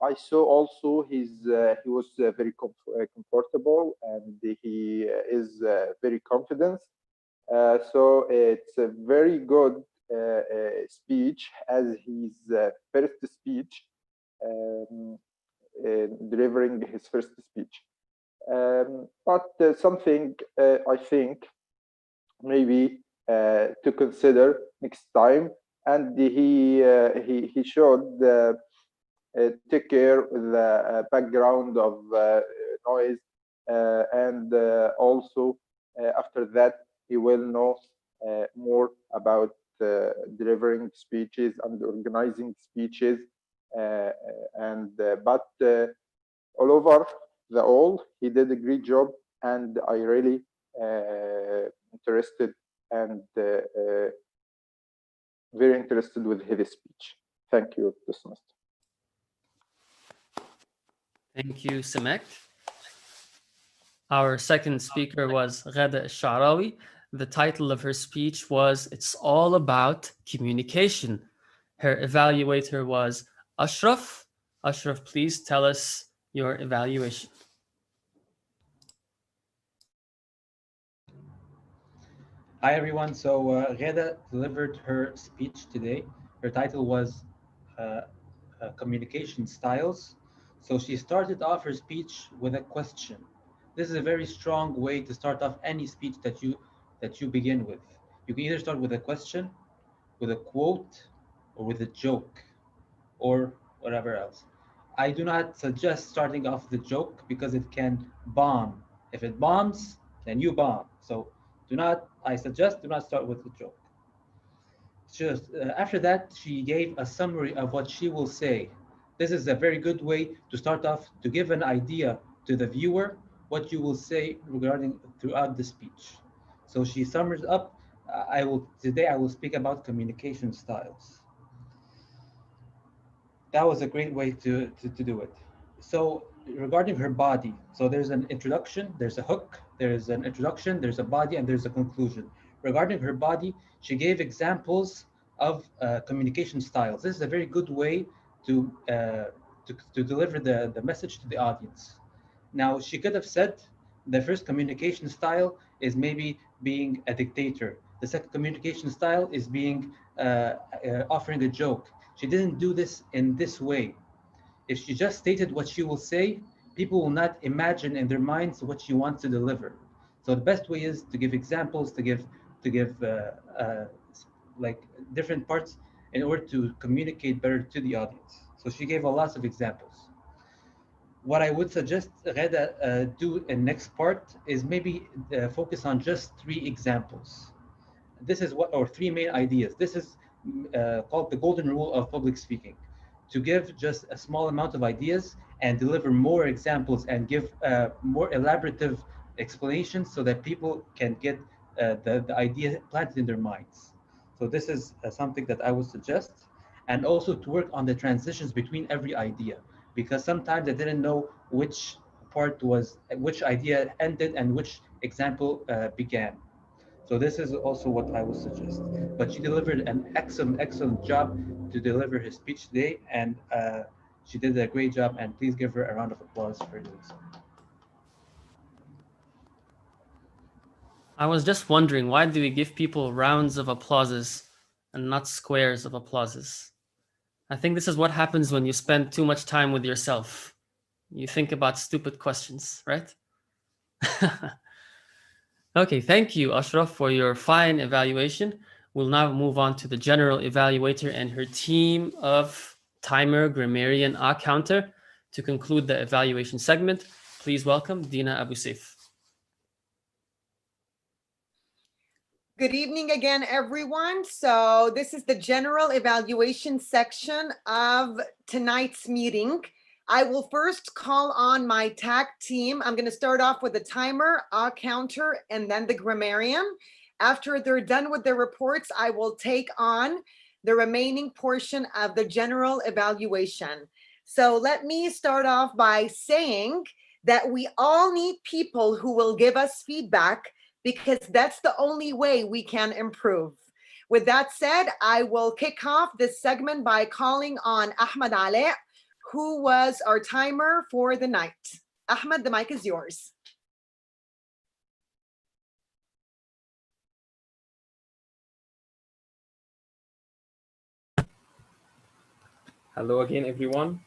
I saw also he was very comfortable and he is very confident. So it's a very good speech as his first speech, delivering his first speech. But something I think maybe to consider next time. And he should take care of the background of noise, and also after that he will know more about delivering speeches and organizing speeches, but all over the all he did a great job, and I really interested and very interested with his speech. Thank you, Toastmaster. Thank you, Samek. Our second speaker was Ghada Sharawi. The title of her speech was "It's All About Communication." Her evaluator was Ashraf. Ashraf, please tell us your evaluation. Hi, everyone. So Ghada delivered her speech today. Her title was Communication Styles. So she started off her speech with a question. This is a very strong way to start off any speech that you begin with. You can either start with a question, with a quote, or with a joke, or whatever else. I do not suggest starting off with a joke because it can bomb. If it bombs, then you bomb. So I suggest do not start with a joke. Just after that, she gave a summary of what she will say. This is a very good way to start off, to give an idea to the viewer what you will say regarding throughout the speech. So she sums up. Today I will speak about communication styles. That was a great way to do it. So regarding her body, so there's an introduction, there's a hook, there's an introduction, there's a body, and there's a conclusion. Regarding her body, she gave examples of communication styles. This is a very good way to deliver the message to the audience. Now, she could have said the first communication style is maybe being a dictator. The second communication style is being offering a joke. She didn't do this in this way. If she just stated what she will say, people will not imagine in their minds what she wants to deliver. So the best way is to give examples, to give like different parts in order to communicate better to the audience. So she gave a lot of examples. What I would suggest Ghada do in next part is maybe focus on just 3 examples. This is or 3 main ideas. This is called the golden rule of public speaking. To give just a small amount of ideas and deliver more examples and give more elaborative explanations so that people can get the idea planted in their minds. So this is something that I would suggest. And also to work on the transitions between every idea, because sometimes I didn't know which idea ended and which example began. So this is also what I would suggest. But she delivered an excellent job to deliver her speech today, and she did a great job, and please give her a round of applause for doing so. I was just wondering, why do we give people rounds of applauses and not squares of applauses? I think this is what happens when you spend too much time with yourself. You think about stupid questions, right? Okay, thank you, Ashraf, for your fine evaluation. We'll now move on to the general evaluator and her team of timer, grammarian, counter to conclude the evaluation segment. Please welcome Dina Abu Saif. Good evening again, everyone. So this is the general evaluation section of tonight's meeting. I will first call on my tag team. I'm going to start off with the timer, a counter, and then the grammarian. After they're done with their reports, I will take on the remaining portion of the general evaluation. So let me start off by saying that we all need people who will give us feedback, because that's the only way we can improve. With that said, I will kick off this segment by calling on Ahmed Ali, who was our timer for the night. Ahmed, the mic is yours. Hello again, everyone.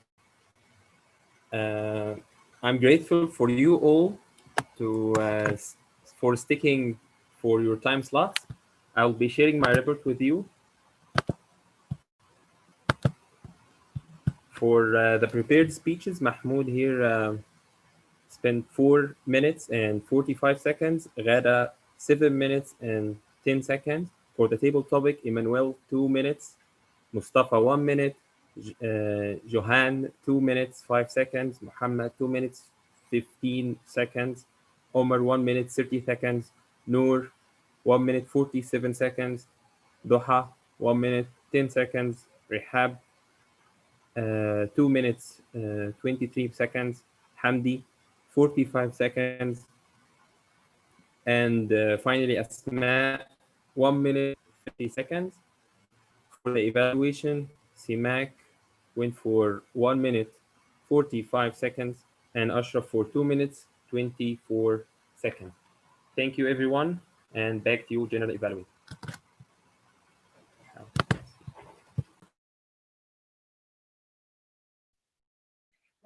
I'm grateful for you all for sticking for your time slots. I'll be sharing my report with you. For the prepared speeches, Mahmoud here spent 4 minutes and 45 seconds. Ghada 7 minutes and 10 seconds. For the table topic, Emmanuel 2 minutes. Mustafa 1 minute. Johan 2 minutes 5 seconds. Mohamed 2 minutes 15 seconds. Omar 1 minute 30 seconds. Noor 1 minute 47 seconds. Doha 1 minute 10 seconds. Rehab 2 minutes 23 seconds. Hamdi 45 seconds. And finally Asma 1 minute 30 seconds. For the evaluation, Simak went for 1 minute 45 seconds and Ashraf for 2 minutes 24 seconds. Thank you everyone, and back to you, General Evaluator.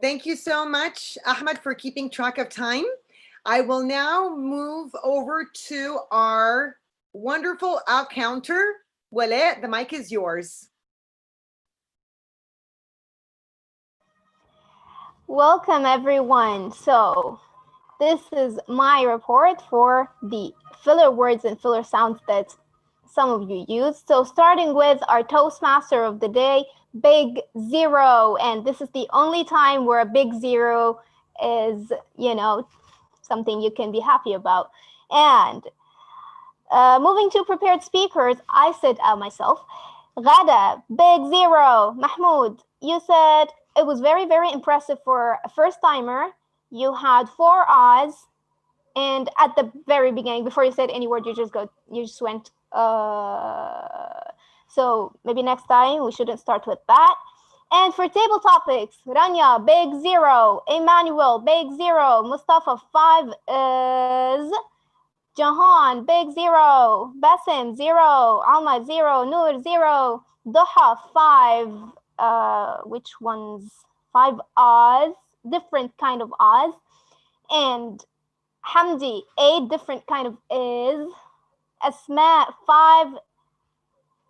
Thank you so much, Ahmed, for keeping track of time. I will now move over to our wonderful out counter. Walid, the mic is yours. Welcome, everyone. So this is my report for the filler words and filler sounds that some of you use. So starting with our Toastmaster of the day, Big Zero. And this is the only time where a big zero is, you know, something you can be happy about. And moving to prepared speakers, I said myself, Ghada, Big Zero. Mahmoud, you said it was very, very impressive for a first timer. You had 4 R's, and at the very beginning, before you said any word, you just went. So maybe next time we shouldn't start with that. And for table topics, Rania, Big Zero. Emmanuel, Big Zero. Mustafa, 5 is. Jahan, Big Zero. Basim, 0. Alma, 0. Noor, 0. Duha, 5. Which ones? 5 Oz, different kind of Oz. And Hamdi, 8 different kind of is. Asma, 5.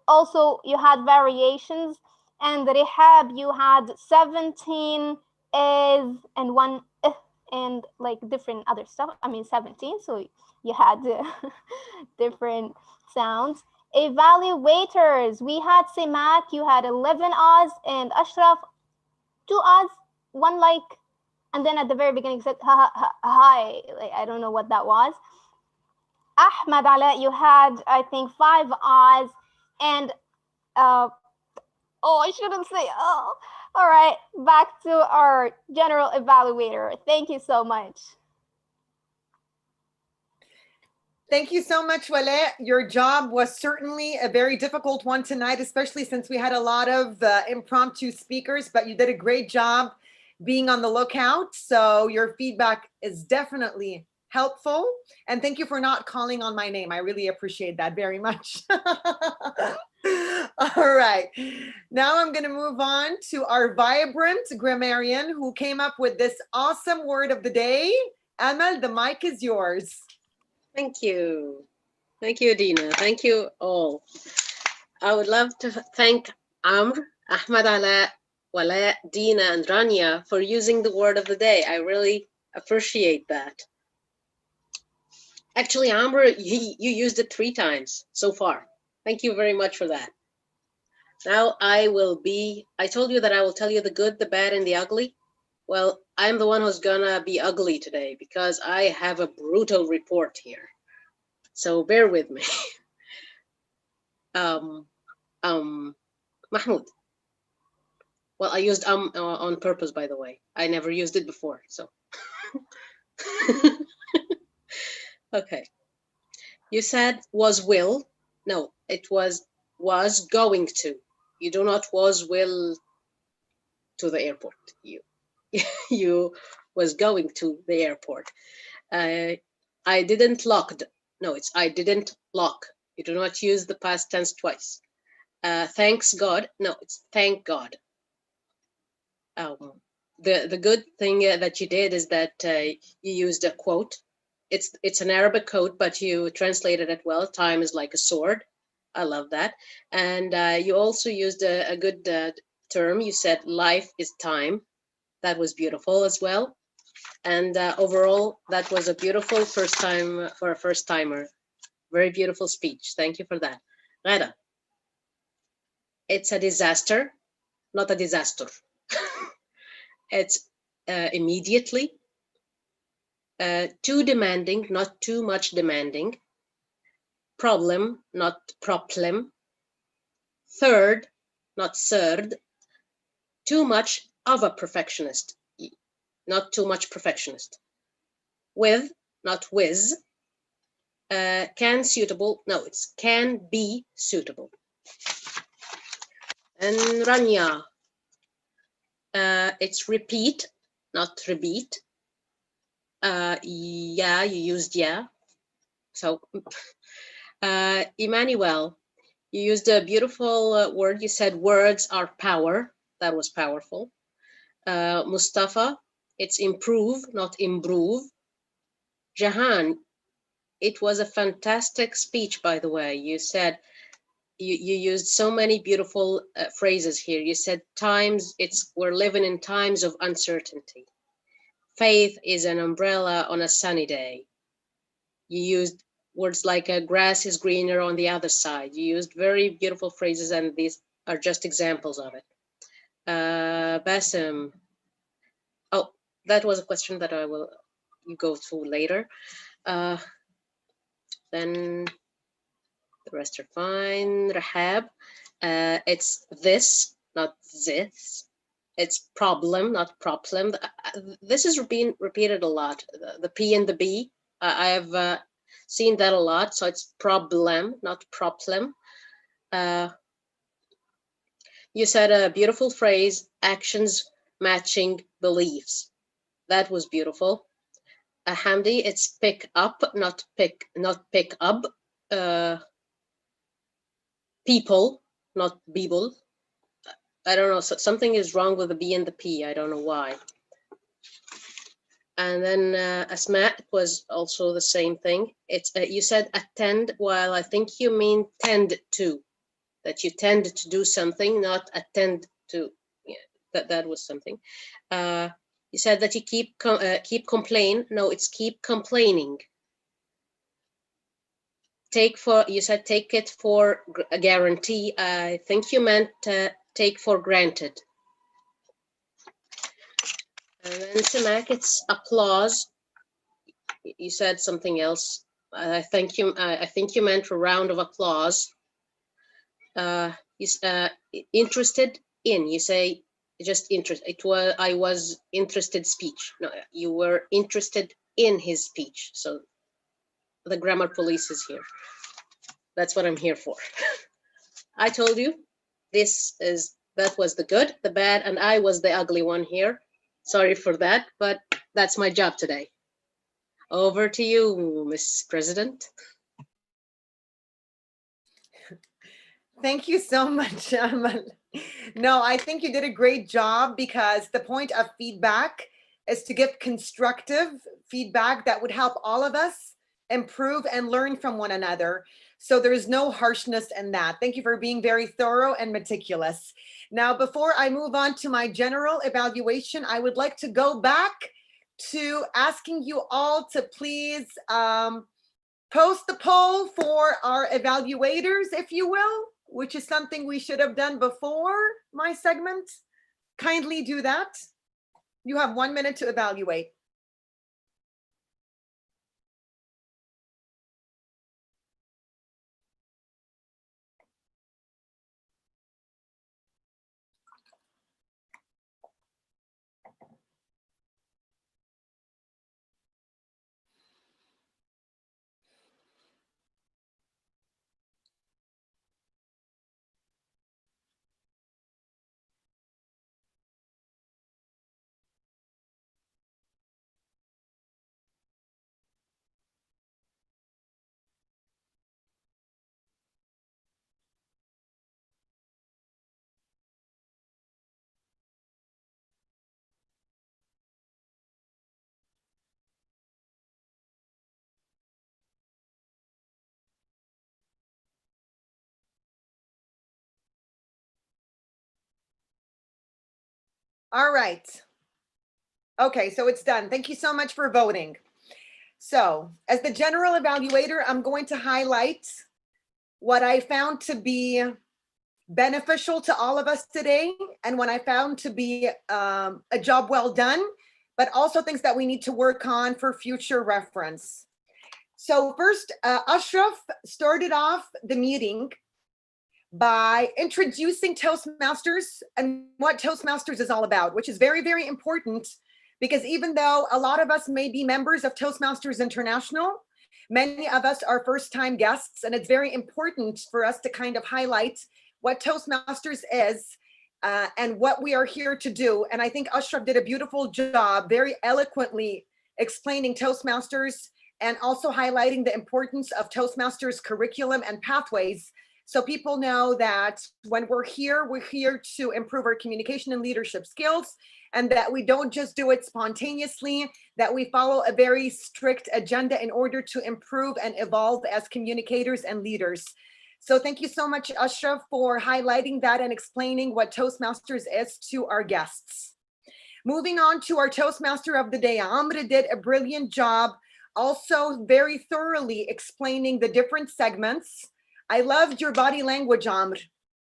Also, you had variations. And Rehab, you had 17 is and 1 and like different other stuff. I mean 17, so you had different sounds. Evaluators, we had Simak, you had 11 Oz, and Ashraf 2 Oz, 1 like, and then at the very beginning said hi. Like, I don't know what that was. Ahmed Ala, you had I think 5 Oz, and oh, I shouldn't say oh. All right, back to our general evaluator. Thank you so much. Thank you so much, Walid. Your job was certainly a very difficult one tonight, especially since we had a lot of impromptu speakers, but you did a great job being on the lookout. So your feedback is definitely helpful. And thank you for not calling on my name. I really appreciate that very much. All right. Now I'm going to move on to our vibrant grammarian who came up with this awesome word of the day. Amal, the mic is yours. Thank you. Thank you, Dina. Thank you all. I would love to thank Amr, Ahmed Ala, Wala, Dina, and Rania for using the word of the day. I really appreciate that. Actually, Amr, you used it 3 times so far. Thank you very much for that. Now I told you that I will tell you the good, the bad, and the ugly. Well, I'm the one who's gonna be ugly today because I have a brutal report here. So bear with me. Mahmoud. Well, I used on purpose, by the way. I never used it before, so. Okay. You said was will. No, it was going to. You do not will to the airport. You was going to the airport. I didn't locked. No, it's I didn't lock. You do not use the past tense twice. Thanks God. No, it's thank God. The good thing that you did is that you used a quote. it's an Arabic quote, but you translated it well. Time is like a sword. I love that. And you also used a good term. You said life is time. That was beautiful as well. And overall, that was a beautiful first time for a first timer. Very beautiful speech. Thank you for that. Rada, it's a disaster, not a disaster. It's immediately, too demanding, not too much demanding. Problem, not problem. Third, not third. Too much of a perfectionist, not too much perfectionist. With, not with. Can suitable, no, it's can be suitable. And Rania, it's repeat, not repeat. Yeah, you used yeah. So, Emmanuel, you used a beautiful word. You said words are power. That was powerful. Mustafa, it's improve, not improve. Jahan, it was a fantastic speech, by the way. You said, you used so many beautiful phrases here. You said we're living in times of uncertainty. Faith is an umbrella on a sunny day. You used words like grass is greener on the other side. You used very beautiful phrases, and these are just examples of it. Bassem, oh, that was a question that you go through later. Then the rest are fine. Rahab, it's this, not this. It's problem, not problem. This is being repeated a lot. The P and the B. I have seen that a lot. So it's problem, not problem. You said a beautiful phrase, actions matching beliefs. That was beautiful. Hamdi, it's pick up, not pick up. People, not people. I don't know, so something is wrong with the B and the P. I don't know why. And then Asma, it was also the same thing. It's you said attend, while I think you mean tend to, that you tend to do something, not attend to. Yeah, that was something. You said that you keep complain. No, it's keep complaining. You said take it for a guarantee. I think you meant take for granted. And then Samak, it's applause. You said something else. I think you meant a round of applause. Interested in. You say just interest. I was interested speech. No, you were interested in his speech. So the grammar police is here. That's what I'm here for. I told you that was the good, the bad, and I was the ugly one here. Sorry for that, but that's my job today. Over to you, Miss President. Thank you so much, Amal. No, I think you did a great job, because the point of feedback is to give constructive feedback that would help all of us improve and learn from one another. So there's no harshness in that. Thank you for being very thorough and meticulous. Now, before I move on to my general evaluation, I would like to go back to asking you all to please post the poll for our evaluators, if you will, which is something we should have done before my segment. Kindly do that. You have 1 minute to evaluate. All right. Okay, so it's done. Thank you so much for voting. So as the general evaluator, I'm going to highlight what I found to be beneficial to all of us today and what I found to be a job well done, but also things that we need to work on for future reference. So first, Ashraf started off the meeting by introducing Toastmasters and what Toastmasters is all about, which is very, very important, because even though a lot of us may be members of Toastmasters International, many of us are first-time guests, and it's very important for us to kind of highlight what Toastmasters is and what we are here to do. And I think Ashraf did a beautiful job, very eloquently explaining Toastmasters and also highlighting the importance of Toastmasters curriculum and pathways. So people know that when we're here to improve our communication and leadership skills, and that we don't just do it spontaneously, that we follow a very strict agenda in order to improve and evolve as communicators and leaders. So thank you so much, Ashraf, for highlighting that and explaining what Toastmasters is to our guests. Moving on to our Toastmaster of the day, Amir did a brilliant job, also very thoroughly explaining the different segments. I loved your body language, Amir.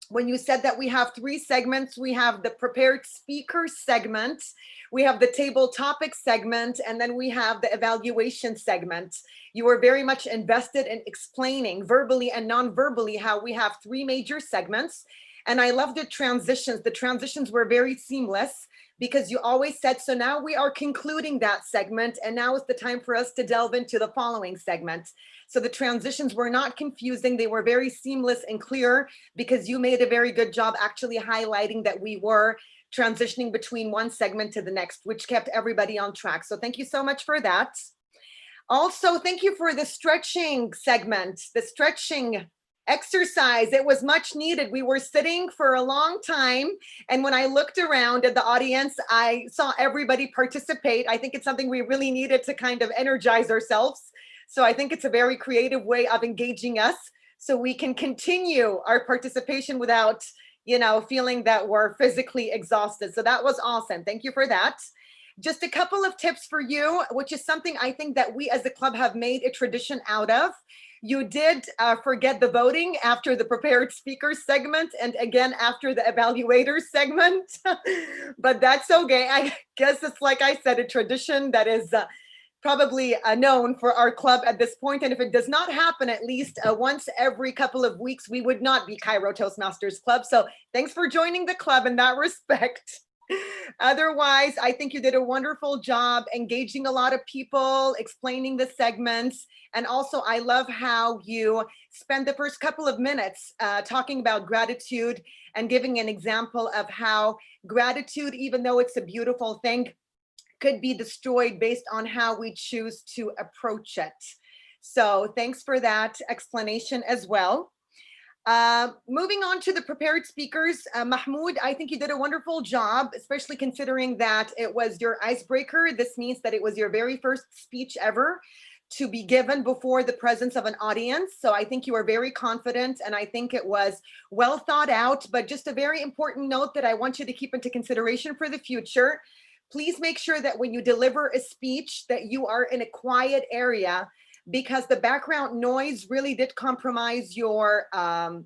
When you said that we have 3 segments, we have the prepared speaker segment, we have the table topic segment, and then we have the evaluation segment. You were very much invested in explaining verbally and non-verbally how we have 3 major segments. And I love the transitions. The transitions were very seamless because you always said, so now we are concluding that segment, and now is the time for us to delve into the following segment. So the transitions were not confusing. They were very seamless and clear because you made a very good job actually highlighting that we were transitioning between one segment to the next, which kept everybody on track. So thank you so much for that. Also, thank you for the stretching segment, the stretching exercise. It was much needed. We were sitting for a long time, and when I looked around at the audience, I saw everybody participate. I think it's something we really needed to kind of energize ourselves. So I think it's a very creative way of engaging us so we can continue our participation without, you know, feeling that we're physically exhausted. So that was awesome. Thank you for that. Just a couple of tips for you, which is something I think that we as a club have made a tradition out of. You did forget the voting after the prepared speakers segment and again after the evaluators segment, but that's okay. I guess it's, like I said, a tradition that is probably known for our club at this point. And if it does not happen at least once every couple of weeks, we would not be Cairo Toastmasters Club. So thanks for joining the club in that respect. Otherwise, I think you did a wonderful job engaging a lot of people, explaining the segments. And also, I love how you spend the first couple of minutes talking about gratitude and giving an example of how gratitude, even though it's a beautiful thing, could be destroyed based on how we choose to approach it. So thanks for that explanation as well. Moving on to the prepared speakers, Mahmoud, I think you did a wonderful job, especially considering that it was your icebreaker. This means that it was your very first speech ever to be given before the presence of an audience. So I think you were very confident, and I think it was well thought out. But just a very important note that I want you to keep into consideration for the future. Please make sure that when you deliver a speech that you are in a quiet area, because the background noise really did compromise your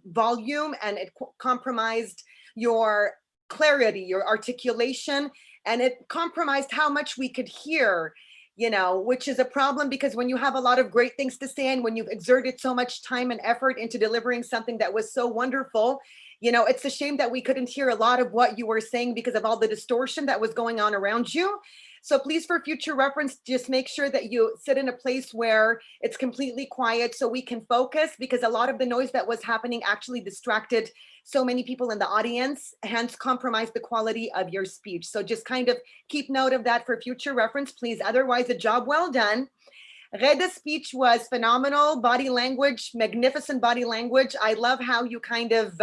volume, and it compromised your clarity, your articulation, and it compromised how much we could hear, you know, which is a problem because when you have a lot of great things to say and when you've exerted so much time and effort into delivering something that was so wonderful, you know, it's a shame that we couldn't hear a lot of what you were saying because of all the distortion that was going on around you. So please, for future reference, just make sure that you sit in a place where it's completely quiet so we can focus, because a lot of the noise that was happening actually distracted so many people in the audience, hence compromised the quality of your speech. So just kind of keep note of that for future reference, please. Otherwise, a job well done. Reda's speech was phenomenal. Body language, magnificent body language. I love how you kind of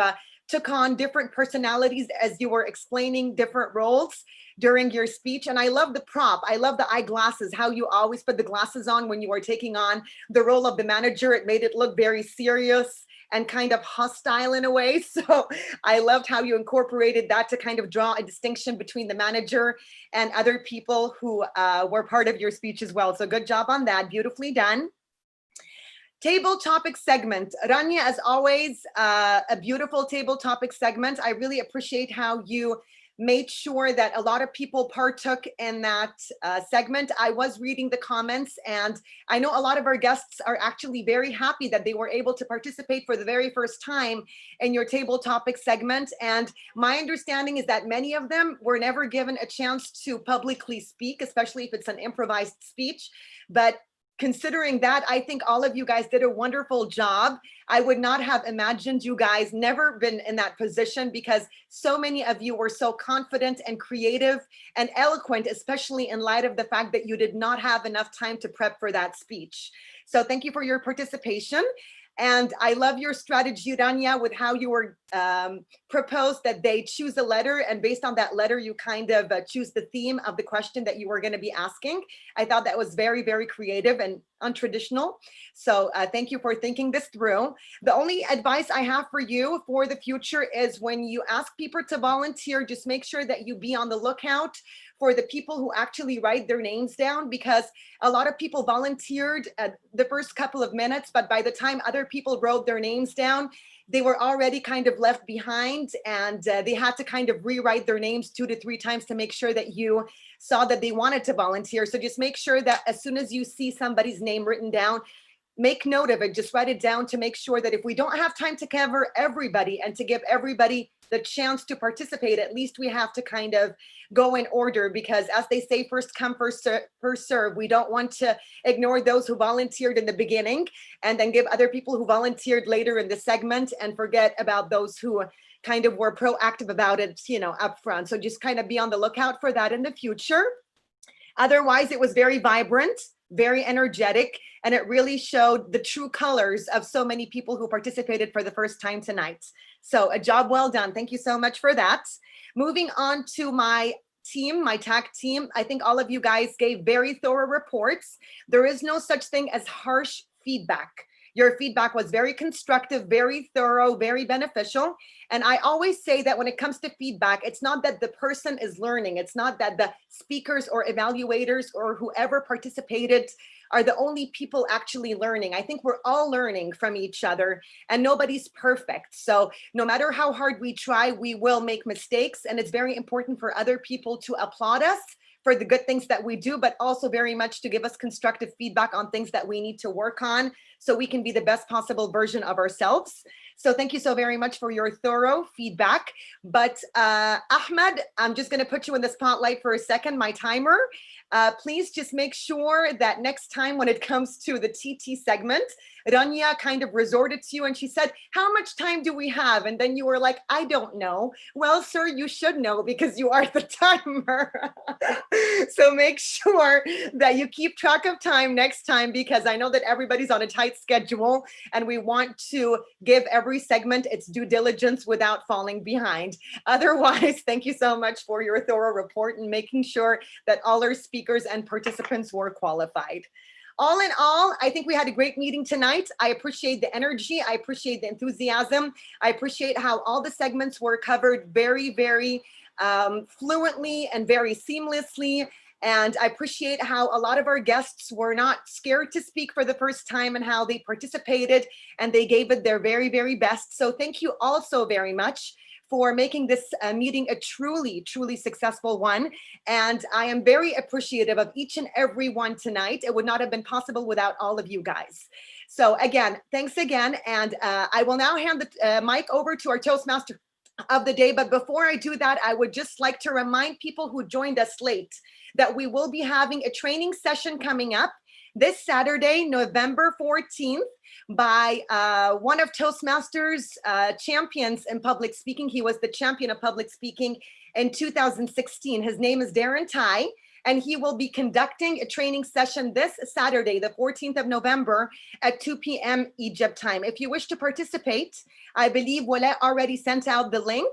took on different personalities as you were explaining different roles during your speech. And I love the prop. I love the eyeglasses, how you always put the glasses on when you were taking on the role of the manager. It made it look very serious and kind of hostile in a way. So I loved how you incorporated that to kind of draw a distinction between the manager and other people who were part of your speech as well. So good job on that, beautifully done. Table topic segment. Rania, as always, a beautiful table topic segment. I really appreciate how you made sure that a lot of people partook in that segment. I was reading the comments, and I know a lot of our guests are actually very happy that they were able to participate for the very first time in your table topic segment. And my understanding is that many of them were never given a chance to publicly speak, especially if it's an improvised speech. But considering that, I think all of you guys did a wonderful job. I would not have imagined you guys never been in that position, because so many of you were so confident and creative and eloquent, especially in light of the fact that you did not have enough time to prep for that speech. So thank you for your participation. And I love your strategy, Rania, with how you were proposed that they choose a letter, and based on that letter, you kind of choose the theme of the question that you were going to be asking. I thought that was very, very creative and untraditional. So thank you for thinking this through. The only advice I have for you for the future is when you ask people to volunteer, just make sure that you be on the lookout for the people who actually write their names down, because a lot of people volunteered at the first couple of minutes, but by the time other people wrote their names down, they were already kind of left behind, and they had to kind of rewrite their names 2 to 3 times to make sure that you saw that they wanted to volunteer. So just make sure that as soon as you see somebody's name written down, make note of it, just write it down to make sure that if we don't have time to cover everybody and to give everybody the chance to participate, at least we have to kind of go in order, because as they say, first come, first serve. We don't want to ignore those who volunteered in the beginning and then give other people who volunteered later in the segment and forget about those who kind of were proactive about it, you know, up front. So just kind of be on the lookout for that in the future. Otherwise, it was very vibrant, very energetic, and it really showed the true colors of so many people who participated for the first time tonight. So a job well done. Thank you so much for that. Moving on to my team, my tag team. I think all of you guys gave very thorough reports. There is no such thing as harsh feedback. Your feedback was very constructive, very thorough, very beneficial. And I always say that when it comes to feedback, it's not that the person is learning. It's not that the speakers or evaluators or whoever participated are the only people actually learning. I think we're all learning from each other, and nobody's perfect. So no matter how hard we try, we will make mistakes. And it's very important for other people to applaud us for the good things that we do, but also very much to give us constructive feedback on things that we need to work on so we can be the best possible version of ourselves. So thank you so very much for your thorough feedback. But Ahmed, I'm just going to put you in the spotlight for a second, my timer. Please just make sure that next time when it comes to the TT segment, Rania kind of resorted to you and she said, how much time do we have? And then you were like, I don't know. Well, sir, you should know because you are the timer. So make sure that you keep track of time next time, because I know that everybody's on a tight schedule and we want to give every segment its due diligence without falling behind. Otherwise, thank you so much for your thorough report and making sure that all our speakers and participants were qualified. All in all, I think we had a great meeting tonight. I appreciate the energy. I appreciate the enthusiasm. I appreciate how all the segments were covered very, very fluently and very seamlessly. And I appreciate how a lot of our guests were not scared to speak for the first time and how they participated and they gave it their very, very best. So thank you all so very much for making this meeting a truly, truly successful one. And I am very appreciative of each and every one tonight. It would not have been possible without all of you guys. So again, thanks again. And I will now hand the mic over to our Toastmaster of the day. But before I do that, I would just like to remind people who joined us late that we will be having a training session coming up this Saturday, November 14th, by one of Toastmasters' champions in public speaking. He was the champion of public speaking in 2016. His name is Darren Tai, and he will be conducting a training session this Saturday, the 14th of November at 2 p.m. Egypt time. If you wish to participate, I believe Wala already sent out the link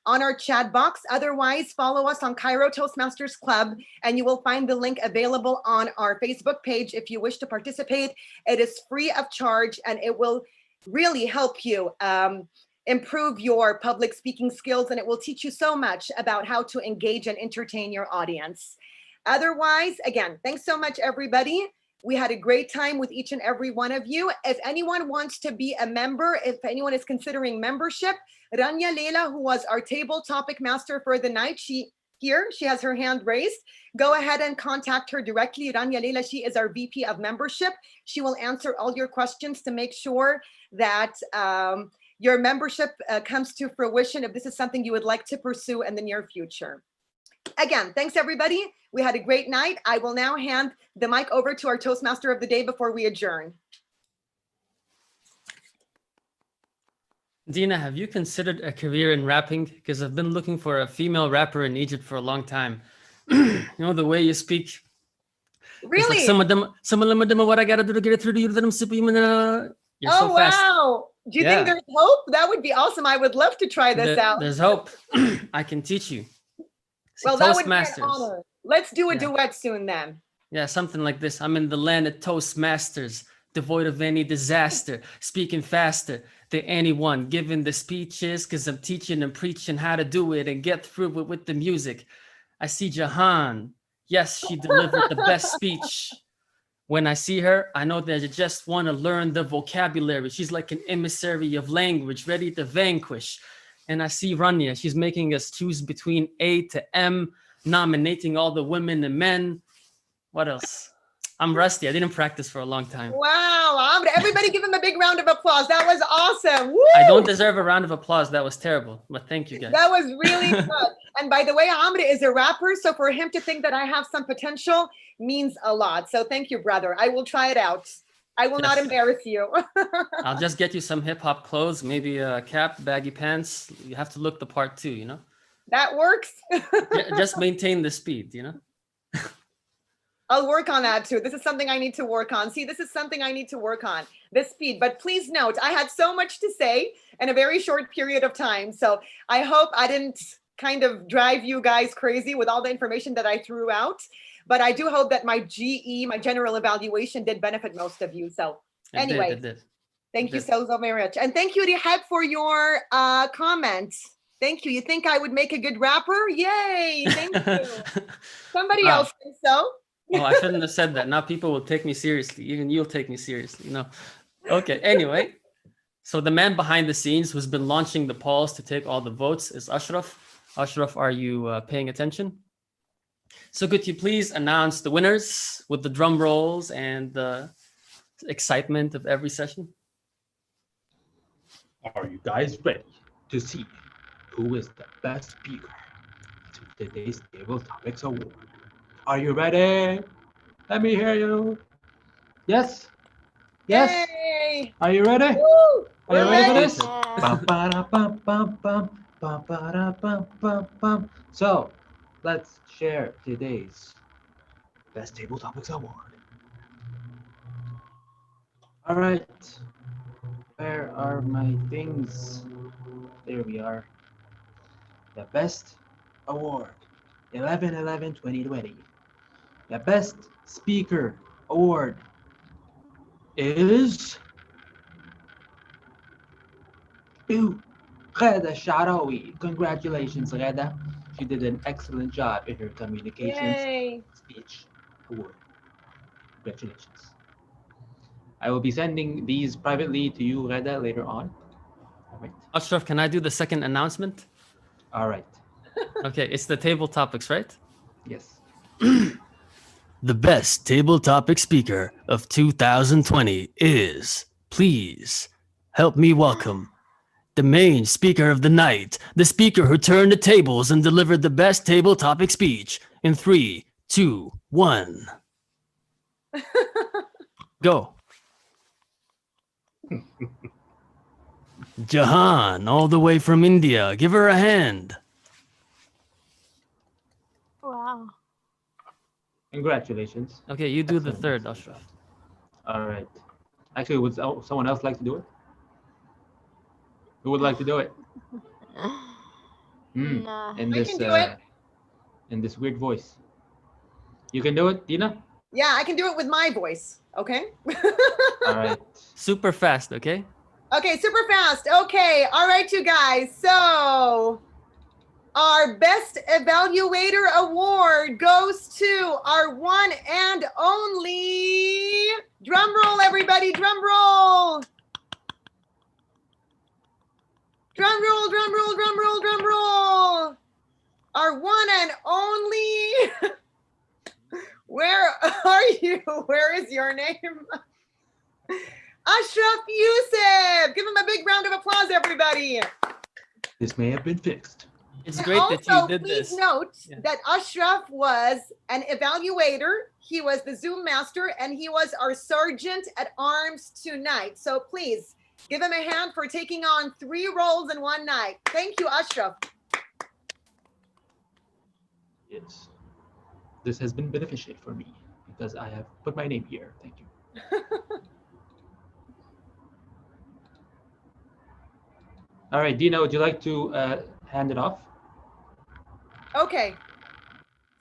on our chat box. Otherwise, follow us on Cairo Toastmasters Club, and you will find the link available on our Facebook page if you wish to participate. It is free of charge, and it will really help you improve your public speaking skills, and it will teach you so much about how to engage and entertain your audience. Otherwise, again, thanks so much, everybody. We had a great time with each and every one of you. If anyone wants to be a member, if anyone is considering membership, Rania Lelah, who was our table topic master for the night, she has her hand raised. Go ahead and contact her directly. Rania Lelah, she is our VP of membership. She will answer all your questions to make sure that your membership comes to fruition if this is something you would like to pursue in the near future. Again, thanks everybody. We had a great night. I will now hand the mic over to our Toastmaster of the day before we adjourn. Dina, have you considered a career in rapping? Because I've been looking for a female rapper in Egypt for a long time. You know, the way you speak. Really? It's like some of them are what I gotta do to get it through to you. You're so fast. Wow. Do you think there's hope? That would be awesome. I would love to try this out. There's hope. I can teach you. Well, that would be an honor. Let's do a duet soon then. Yeah, something like this. I'm in the land of Toastmasters, devoid of any disaster, speaking faster than anyone, giving the speeches, because I'm teaching and preaching how to do it and get through it with the music. I see Jahan. Yes, she delivered the best speech. When I see her, I know that I just want to learn the vocabulary. She's like an emissary of language, ready to vanquish. And I see Rania, she's making us choose between A to M, nominating all the women and men. What else? I'm rusty. I didn't practice for a long time. Wow. Everybody give him a big round of applause. That was awesome. Woo! I don't deserve a round of applause. That was terrible. But thank you guys. That was really good. And by the way, Amir is a rapper. So for him to think that I have some potential means a lot. So thank you, brother. I will try it out. I will not embarrass you. I'll just get you some hip hop clothes, maybe a cap, baggy pants. You have to look the part too, you know? That works. Just maintain the speed, you know? I'll work on that too. This is something I need to work on. See, this is something I need to work on, this speed. But please note, I had so much to say in a very short period of time. So I hope I didn't kind of drive you guys crazy with all the information that I threw out. But I do hope that my GE, my general evaluation, did benefit most of you. So anyway, thank you so very much. And thank you, Rihab, for your comments. Thank you. You think I would make a good rapper? Yay. Thank you. Somebody else thinks so. Oh, I shouldn't have said that. Now people will take me seriously. Even you'll take me seriously, you know? Okay, anyway. So the man behind the scenes who's been launching the polls to take all the votes is Ashraf. Ashraf, are you paying attention? So could you please announce the winners with the drum rolls and the excitement of every session? Are you guys ready to see who is the best speaker to today's Table Topics Award? Are you ready? Let me hear you. Yes? Yes? Yay! Are you ready? Woo! Are you ready for this? So, let's share today's Best Table Topics Award. All right. Where are my things? There we are. The Best Award, 11/11/2020. The Best Speaker Award is to Ghada Sharawi. Congratulations, Ghada. She did an excellent job in her communications speech award. Congratulations. I will be sending these privately to you, Ghada, later on. All right. Ashraf, can I do the second announcement? All right. Okay, it's the table topics, right? Yes. The best table topic speaker of 2020 is, please help me welcome the main speaker of the night, the speaker who turned the tables and delivered the best table topic speech in 3, 2, 1. Go. Jahan, all the way from India. Give her a hand. Wow. Congratulations. Okay, you do the third, Ashraf. All right. Actually, would someone else like to do it? Who would like to do it? Nah. In I this can do it. in this weird voice. You can do it, Dina? Yeah, I can do it with my voice. Okay. All right. Super fast, okay? Okay, super fast. Okay, all right, you guys. So our best evaluator award goes to our one and only, drum roll, everybody, drum roll. Drum roll, drum roll, drum roll, drum roll. Our one and only, where are you? Where is your name? Ashraf Yusuf. Give him a big round of applause, everybody. This may have been fixed. It's And great that you also, did please this. note that Ashraf was an evaluator. He was the Zoom master, and he was our sergeant at arms tonight. So please give him a hand for taking on 3 roles in one night. Thank you, Ashraf. Yes. This has been beneficial for me because I have put my name here. Thank you. All right, Dina, would you like to hand it off? Okay.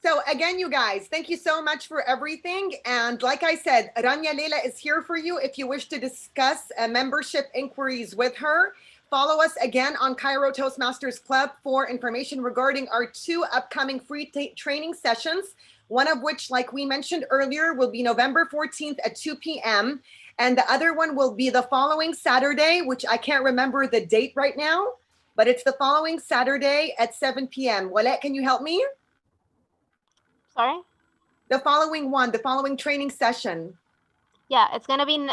So again, you guys, thank you so much for everything. And like I said, Rania Lelah is here for you if you wish to discuss membership inquiries with her. Follow us again on Cairo Toastmasters Club for information regarding our 2 upcoming free training sessions, one of which, like we mentioned earlier, will be November 14th at 2 p.m. And the other one will be the following Saturday, which I can't remember the date right now, but it's the following Saturday at 7 p.m. Wallet, can you help me? Sorry? The following training session. Yeah, it's gonna be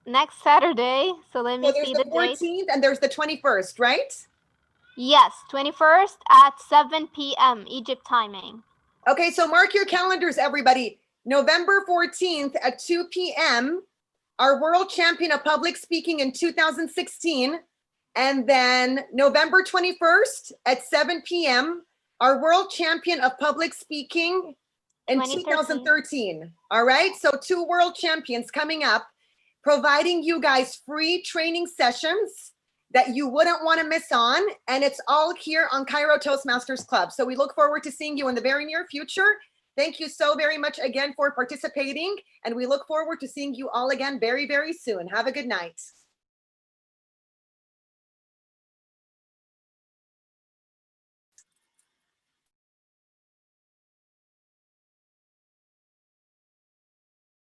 next Saturday. So let me So there's see the the date. 14th and there's the 21st, right? Yes, 21st at 7 p.m. Egypt timing. Okay, so mark your calendars, everybody. November 14th at 2 p.m., our world champion of public speaking in 2016. And then November 21st at 7 p.m., our world champion of public speaking in 2013. All right, so 2 world champions coming up, providing you guys free training sessions that you wouldn't want to miss on. And it's all here on Cairo Toastmasters Club. So we look forward to seeing you in the very near future. Thank you so very much again for participating. And we look forward to seeing you all again very, very soon. Have a good night.